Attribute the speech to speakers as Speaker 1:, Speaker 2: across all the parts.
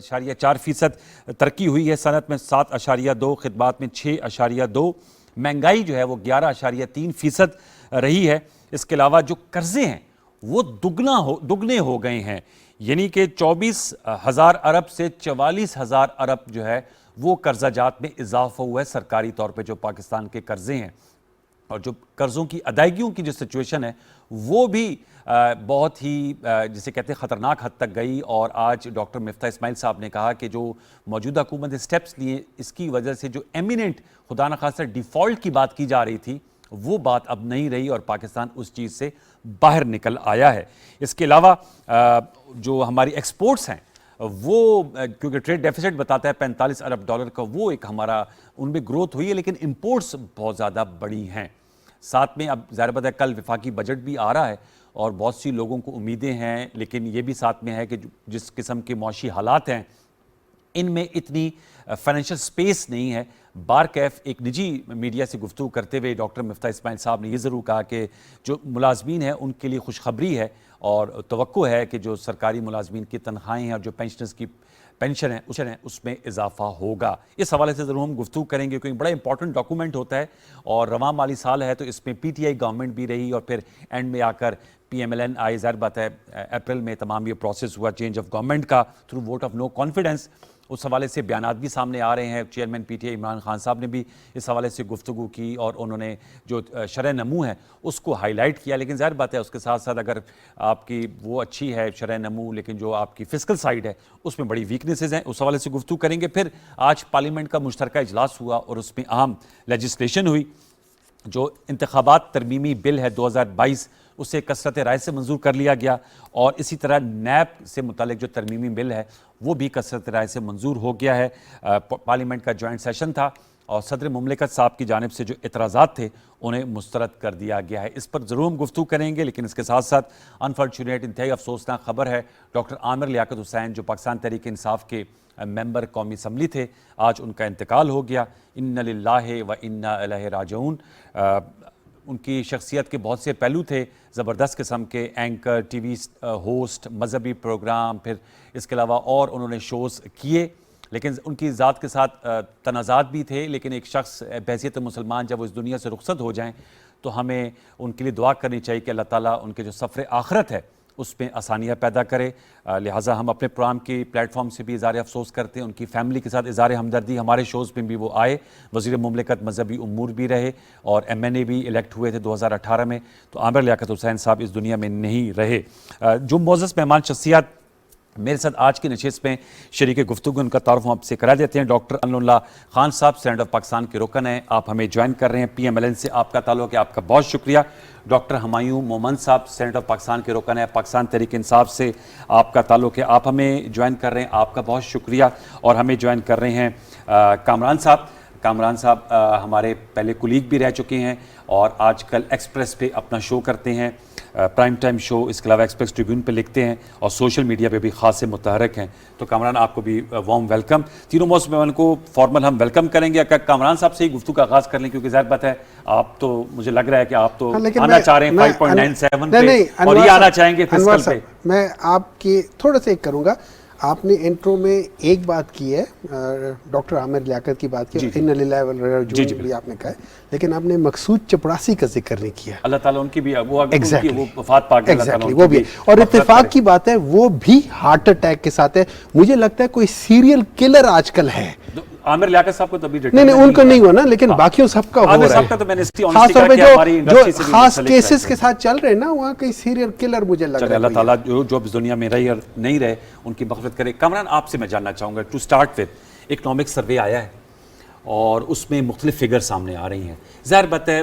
Speaker 1: 4% तरक्की हुई है, सनत में 7.2, खिदमात में 6.2, महंगाई जो है वो 11.3% रही है। इसके अलावा जो कर्जे हैं वो दुगने हो गए हैं, यानी कि 24,000 अरब से 44,000 अरब जो है वो कर्जा जात में इजाफा हुआ है सरकारी तौर पे जो पाकिस्तान के कर्जे हैं। और जो कर्ज़ों की अदायगियों की जो सिचुएशन है वो भी बहुत ही जिसे कहते हैं ख़तरनाक हद तक गई। और आज डॉक्टर मिफ्ता इस्माइल साहब ने कहा कि जो मौजूदा हुकूमत ने स्टेप्स लिए, इसकी वजह से जो एमिनेंट खुदा न खास्ता डिफ़ॉल्ट की बात की जा रही थी वो बात अब नहीं रही और पाकिस्तान उस चीज़ से बाहर निकल आया है। इसके अलावा जो हमारी एक्सपोर्ट्स हैं वो क्योंकि ट्रेड डेफिसिट बताता है 45 अरब डॉलर का, वो एक हमारा उनमें ग्रोथ हुई है, लेकिन इंपोर्ट्स बहुत ज़्यादा बड़ी हैं। साथ में अब ज़ाहिर बात है कल वफाकी बजट भी आ रहा है और बहुत सी लोगों को उम्मीदें हैं, लेकिन ये भी साथ में है कि जिस किस्म के मौशी हालात हैं इनमें इतनी फाइनेंशियल स्पेस नहीं है। बार कैफ एक निजी मीडिया से गुफ्तगू करते हुए डॉक्टर मिफ्ता इस्माइल साहब ने यह ज़रूर कहा कि जो मुलाजमीन हैं उनके लिए खुशखबरी है और तवक्को है कि जो सरकारी मुलाजमीन की तनख्वाहें हैं और जो पेंशनर्स की पेंशन है उसमें इजाफा होगा। इस हवाले से ज़रूर हम गुफ्तगू करेंगे क्योंकि बड़ा इंपॉर्टेंट डॉक्यूमेंट होता है और रवां माली साल है तो इसमें PTI गवर्नमेंट भी रही और फिर एंड में आकर PMLN आई। ज़ाहिर बात है अप्रैल में तमाम ये प्रोसेस हुआ चेंज ऑफ गवर्नमेंट का through vote of no confidence. उस हवाले से बयानात भी सामने आ रहे हैं। चेयरमैन PTI इमरान खान साहब ने भी इस हवाले से गुफ्तगू की और उन्होंने जो शरह नमू है उसको हाईलाइट किया। लेकिन ज़ाहिर बात है उसके साथ साथ अगर आपकी वो अच्छी है शरह नमू, लेकिन जो आपकी फिस्कल साइड है उसमें बड़ी वीकनेसेस हैं, उस हवाले से गुफ्तगू करेंगे। फिर आज पार्लियामेंट का मुश्तरका इजलास हुआ और उसमें अहम लेजिस्लेशन हुई। जो इंतखाबात तरमीमी बिल है 2022 उसे कसरत राय से मंजूर कर लिया गया और इसी तरह नैब से मुतालिक जो तरमीमी बिल है वो भी कसरत राय से मंजूर हो गया है। पार्लियामेंट का जॉइंट सेशन था और सदर मुमलिकत साहब की जानिब से जो एतराज़ात थे उन्हें मुस्तरद कर दिया गया है। इस पर ज़रूर हम गुफ्तगू करेंगे, लेकिन इसके साथ साथ अनफॉर्चुनेट इंतहाई अफसोसनाक खबर है डॉक्टर आमिर लियाकत हुसैन जो पाकिस्तान तहरीक इंसाफ के मेंबर कौमी असम्बली थे, आज उनका इंतकाल हो गया। इन्ना लिल्लाहि व इन्ना इलैहि राजिऊन। उनकी शख्सियत के बहुत से पहलू थे, ज़बरदस्त किस्म के एंकर, TV होस्ट, मजहबी प्रोग्राम, फिर इसके अलावा और उन्होंने शोज़ किए, लेकिन उनकी ज़ात के साथ तनाज़ात भी थे। लेकिन एक शख्स बहैसियत मुसलमान जब वो इस दुनिया से रुखसत हो जाएं तो हमें उनके लिए दुआ करनी चाहिए कि अल्लाह ताला उनके जो सफ़र आखरत है उसमें आसानियाँ पैदा करे। लिहाजा हम अपने प्रोग्राम के प्लेटफॉर्म से भी इज़हार अफसोस करते हैं, उनकी फैमिली के साथ इज़हार हमदर्दी। हमारे शोज़ में भी वो आए, वज़ीर मुमलिकत मजहबी उमूर भी रहे और MNA भी इलेक्ट हुए थे 2018 में। तो आमिर लियाकत हुसैन साहब इस दुनिया में नहीं रहे। जो मोअज़्ज़ज़ मेहमान शख्सियत मेरे साथ आज की नशिस्त में शरीक गुफ्तगू उनका तारुफ हम आपसे करा देते हैं। डॉक्टर अनवरुल्लाह खान साहब सेनेट ऑफ पाकिस्तान के रुकन हैं, आप हमें ज्वाइन कर रहे हैं। PMLN से आपका ताल्लुक है, आपका बहुत शुक्रिया। डॉक्टर हुमायूं मोमन साहब सेनेट ऑफ पाकिस्तान के रुकन है, पाकिस्तान तहरीक इंसाफ से आपका ताल्लुक है, आप हमें ज्वाइन कर रहे हैं, आपका बहुत शुक्रिया। और हमें ज्वाइन कर रहे हैं कामरान साहब हमारे पहले कुलीग भी रह चुके हैं और आजकल एक्सप्रेस पे अपना शो करते हैं, प्राइम टाइम शो, इसके अलावा एक्सप्रेस ट्रिब्यून पे लिखते हैं और सोशल मीडिया पे भी ख़ास से मुतहरक हैं। तो कामरान आपको भी वार्म वेलकम। तीनों मोस्ट मेहमान को फॉर्मल हम वेलकम करेंगे। अगर कामरान साहब से ही गुफ्तगू का आगाज़ कर लें क्योंकि ज़ाहिर बात है आप तो मुझे लग रहा है कि आप तो आना चाह रहे हैं 5.97 पे और ये आना चाहेंगे फिस्कल पे।
Speaker 2: मैं आपकी थोड़ा सा एक करूँगा, आपने इंट्रो में एक बात की है, डॉक्टर आमिर लियाकत की बात की, इन्ना लिल्लाहि व इन्ना इलैहि राजिऊन भी आपने कहा है, लेकिन आपने मकसूद चपड़ासी का जिक्र नहीं किया।
Speaker 1: अल्लाह ताला उनकी भी वो वफात पा गए
Speaker 2: वो भी, और इत्तेफाक की बात है वो भी हार्ट अटैक के साथ है। मुझे लगता है कोई सीरियल किलर आजकल है।
Speaker 1: आमिर लियाकत साहब को तभी
Speaker 2: नहीं उनको नहीं हुआ ना, लेकिन बाकियों सबका हो रहा है।
Speaker 1: तो मैंने
Speaker 2: खास तौर पे जो खास केसेस के साथ चल रहे हैं ना, वहाँ कई सीरियल किलर मुझे लग रहा है।
Speaker 1: अल्लाह ताला जो इस दुनिया में रही और नहीं रहे उनकी मग़फ़िरत करे। कामरान आपसे मैं जानना चाहूँगा, टू स्टार्ट विद, इकनॉमिक सर्वे आया है और उसमें मुख्तलिफ फिगर सामने आ रही हैं। ज़ाहिर बात है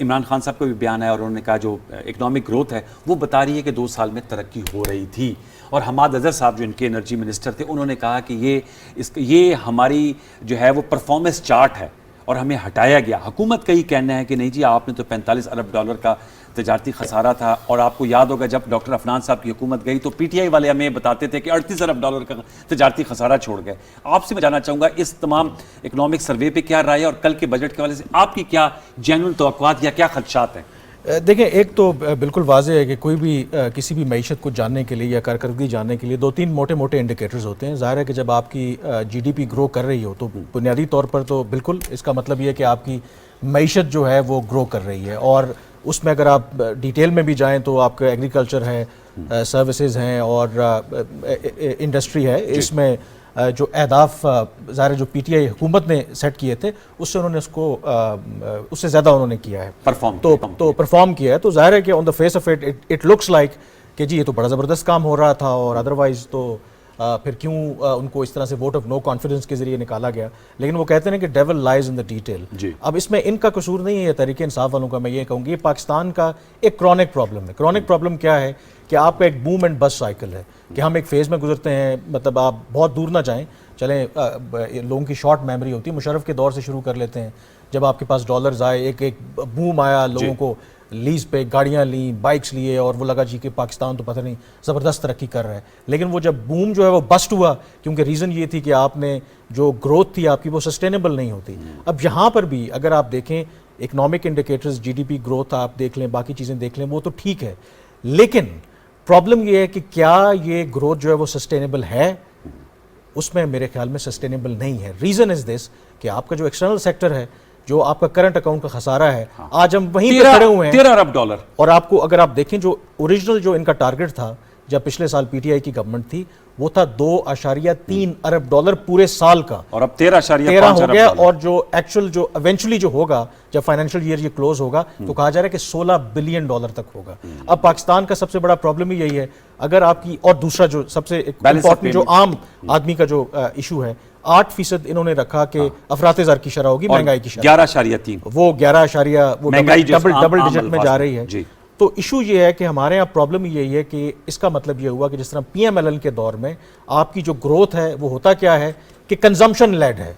Speaker 1: इमरान खान साहब का भी बयान है और उन्होंने कहा जो इकनॉमिक ग्रोथ है वो बता रही है कि 2 साल में तरक्की हो रही थी। और हमाद अज़हर साहब जो इनके एनर्जी मिनिस्टर थे उन्होंने कहा कि ये हमारी जो है वो परफॉर्मेंस चार्ट है और हमें हटाया गया। हुकूमत का ही कहना है कि नहीं जी आपने तो 45 अरब डॉलर का तजारती खसारा था। और आपको याद होगा जब डॉक्टर अफनान साहब की हुकूमत गई तो PTI वाले हमें बताते थे कि 38 अरब डॉलर का तजारती खसारा छोड़ गए। आपसे मैं जानना चाहूँगा इस तमाम इकनॉमिक सर्वे पे क्या राय है और कल के बजट के हवाले से आपकी क्या जेन्युइन तवक्कुआत या क्या खदशात हैं?
Speaker 3: देखें, एक तो बिल्कुल वाज़ेह है कि कोई भी किसी भी मईशत को जानने के लिए या कारकर्दगी जानने के लिए 2-3 मोटे मोटे इंडिकेटर्स होते हैं। ज़ाहिर है कि जब आपकी जीडीपी ग्रो कर रही हो तो बुनियादी तौर पर तो बिल्कुल इसका मतलब ये है कि आपकी मईशत जो है वो ग्रो कर रही है, और उसमें अगर आप डिटेल में भी जाएँ तो आपका एग्रीकल्चर है, सर्विसेज हैं और इंडस्ट्री है। इसमें जो अहदाफ ज़ाहिर जो पीटीआई हुकूमत ने सेट किए थे उससे उन्होंने उसको उससे ज़्यादा उन्होंने किया है, तो परफॉर्म किया है। तो ज़ाहिर है कि on the face of it looks like कि जी ये तो बड़ा ज़बरदस्त काम हो रहा था, और अदरवाइज़ तो फिर क्यों उनको इस तरह से वोट ऑफ नो कॉन्फिडेंस के जरिए निकाला गया। लेकिन वो कहते हैं कि devil lies in the detail. अब इसमें इनका कसूर नहीं है, तहरीक इंसाफ वालों का। मैं ये कहूँगी पाकिस्तान का एक क्रॉनिक प्रॉब्लम है। क्रॉनिक प्रॉब्लम क्या है कि आपका एक बूम एंड बस साइकिल है कि हम एक फेज़ में गुजरते हैं, मतलब आप बहुत दूर ना जाएं, चलें लोगों की शॉर्ट मेमोरी होती है, मुशर्रफ के दौर से शुरू कर लेते हैं, जब आपके पास डॉलर्स आए, एक बूम आया, लोगों को लीज पे गाड़ियाँ ली, बाइक्स लिए, और वो लगा जी कि पाकिस्तान तो पता नहीं ज़बरदस्त तरक्की कर रहा है। लेकिन वो जब बूम जो है वो बस्ट हुआ, क्योंकि रीज़न ये थी कि आपने जो ग्रोथ थी आपकी वो सस्टेनेबल नहीं होती। अब यहाँ पर भी अगर आप देखें इकनॉमिक इंडिकेटर्स, जीडीपी ग्रोथ आप देख लें, बाकी चीज़ें देख लें, वो तो ठीक है, लेकिन प्रॉब्लम ये है कि क्या ये ग्रोथ जो है वो सस्टेनेबल है? उसमें मेरे ख्याल में सस्टेनेबल नहीं है। रीज़न इज़ दिस कि आपका जो एक्सटर्नल सेक्टर है, जो आपका करंट अकाउंट का खसारा है, आज हम वहीं पे खड़े हुए हैं,
Speaker 1: 13 अरब डॉलर।
Speaker 3: और आपको अगर आप देखें जो ओरिजिनल जो इनका टारगेट था जब पिछले साल पीटीआई की गवर्नमेंट थी, वो था 2.3 अरब डॉलर पूरे साल का, और अब 13 हो गया। और जो एक्चुअल जो इवेंचुअली जो होगा जब फाइनेंशियल ईयर ये क्लोज होगा तो कहा जा रहा है कि 16 बिलियन डॉलर तक होगा। अब पाकिस्तान का सबसे बड़ा प्रॉब्लम ही यही है, अगर आपकी, और दूसरा जो सबसे इंपॉर्टेंट जो आम आदमी का जो इशू है, 8% इन्होंने रखा कि अफरात-ए-ज़र की शरह होगी, महंगाई की शरह
Speaker 1: 11.3,
Speaker 3: वो 11 वो डबल डिजिट में जा रही है। तो इशू ये है कि हमारे यहाँ प्रॉब्लम यही है कि इसका मतलब ये हुआ कि जिस तरह पीएमएलएन के दौर में आपकी जो ग्रोथ है वो होता क्या है कि कंजम्पशन लेड है,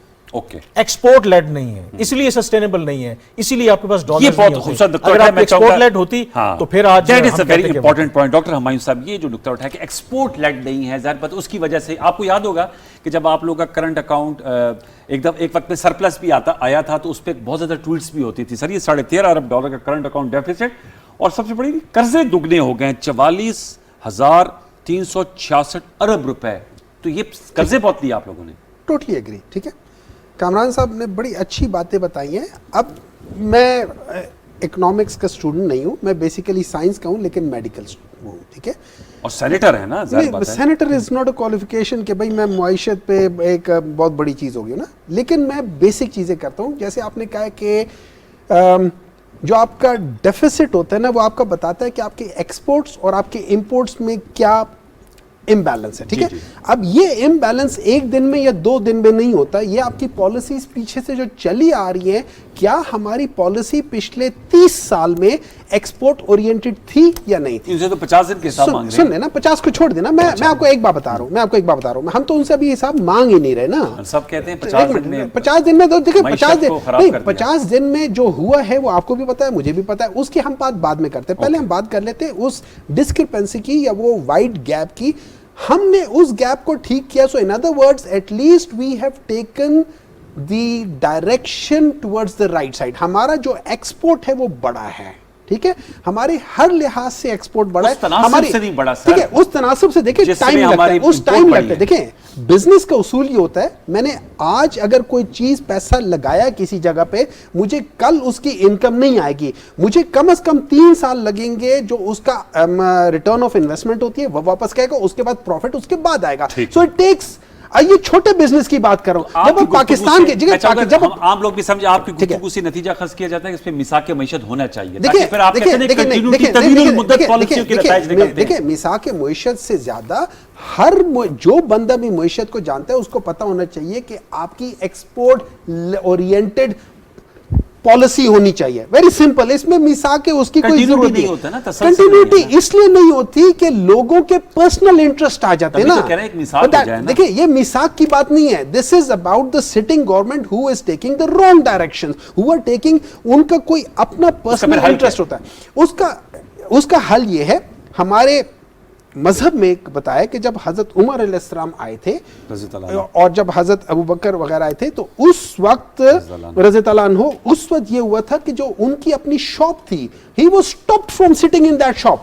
Speaker 3: एक्सपोर्ट लेड नहीं है, इसलिए सस्टेनेबल नहीं है, इसीलिए आपके पास डॉलर नहीं होते। अगर आप एक्सपोर्ट लेड होती तो फिर आज
Speaker 1: that is a very important point. Doctor Humayun साहब ये जो नुकता उठाया कि एक्सपोर्ट लेड नहीं है, ज़ाहिर बात उसकी वजह से आपको याद होगा कि जब आप लोगों का करंट अकाउंट एक वक्त में सरप्लस भी आया था तो उस पर बहुत ज्यादा ट्वीट्स भी होती थी, सर ये 13.5 अरब डॉलर का करंट अकाउंट डेफिसिट, और सबसे बड़ी कर्जे दुगने हो गए, 44,366 अरब रुपए। तो ये कर्जे बहुत लिए आप लोगों ने।
Speaker 2: टोटली एग्री, ठीक है। कामरान साहब ने बड़ी अच्छी बातें बताई हैं। अब मैं इकोनॉमिक्स का स्टूडेंट नहीं हूँ, मैं बेसिकली साइंस का हूँ, लेकिन मेडिकल हूँ, ठीक है,
Speaker 1: और सेनेटर है ना।
Speaker 2: Senator is not a qualification कि भाई मैं मुआइशत पे एक बहुत बड़ी चीज़ होगी ना, लेकिन मैं बेसिक चीज़ें करता हूँ। जैसे आपने कहा कि जो आपका डेफिसिट होता है ना, वो आपका बताता है कि आपके एक्सपोर्ट्स और आपके इंपोर्ट्स में क्या इम्बैलेंस है, ठीक है। अब ये इम्बैलेंस एक दिन में या 2 दिन में नहीं होता, ये आपकी पॉलिसीज पीछे से जो चली आ रही है, क्या हमारी पॉलिसी पिछले 30 साल में एक्सपोर्ट ओरिएंटेड थी या नहीं थी?
Speaker 1: तो 50 दिन के हिसाब मांग रहे हैं।
Speaker 2: सुन लेना, 50 को छोड़ देना, मैं आपको एक बात बता रहा हूँ, हम तो उनसे अभी हिसाब मांग ही नहीं रहे ना।
Speaker 1: सब कहते हैं 50 दिन में,
Speaker 2: 50 दिन में तो देखिए 50 दिन में जो हुआ है वो आपको भी पता है, मुझे भी पता है, उसकी हम बात बाद में करते हैं। पहले हम बात कर लेते हैं उस डिस्क्रिपेंसी की या वो वाइड गैप की। हमने उस गैप को ठीक किया, so in other words at least we have taken the direction towards the right side. हमारा जो एक्सपोर्ट है वो बड़ा है, ठीक है, हमारे हर लिहाज से एक्सपोर्ट बड़ा है, हमारी से नहीं बड़ा, ठीक है, उस तनासब से देखिए टाइम लगता है, उस टाइम लगता है। देखिए बिजनेस का उसूल ये होता है, मैंने आज अगर कोई चीज पैसा लगाया किसी जगह पे, मुझे कल उसकी इनकम नहीं आएगी, मुझे कम से कम 3 साल लगेंगे जो उसका रिटर्न ऑफ इन्वेस्टमेंट होती है वो वापस आएगा, उसके बाद प्रॉफिट उसके बाद आएगा। सो इट टेक्स, ये छोटे बिजनेस की बात कर रहा हूं। जब पाकिस्तान के जब
Speaker 1: आम लोग भी समझे आपकी गुफ्तगू से नतीजा खर्च किया जाता है कि इस पे मिसाक के मईशत होना चाहिए, ताकि फिर आप कहते हैं कंटिन्यूटी तवील मुद्दत पॉलिसियों के नतीजे निकलते हैं।
Speaker 2: देखिए मिसाक के मईशत से ज्यादा हर जो बंदा भी मईशत को जानता है उसको पता होना चाहिए कि आपकी एक्सपोर्ट ओरिएंटेड पॉलिसी होनी चाहिए। वेरी सिंपल, इसमें मिसाक के उसकी कोई जरूरत नहीं होता ना। कंटिन्यूटी इसलिए नहीं होती कि लोगों के पर्सनल इंटरेस्ट आ जाते हैं ना। देखिए ये मिसाक की बात नहीं है, this is about the sitting government who is taking the wrong directions, who are taking, उनका कोई अपना पर्सनल इंटरेस्ट होता है। उसका हल ये है, हमारे मजहब में एक बताया कि जब हजरत उमर अलैहिस्सलाम आए थे और जब हजरत अबू बकर वगैरह आए थे, तो उस वक्त रज़ी अल्लाह अन्हु, उस वक्त ये हुआ था कि जो उनकी अपनी शॉप थी, he was stopped from sitting in that shop.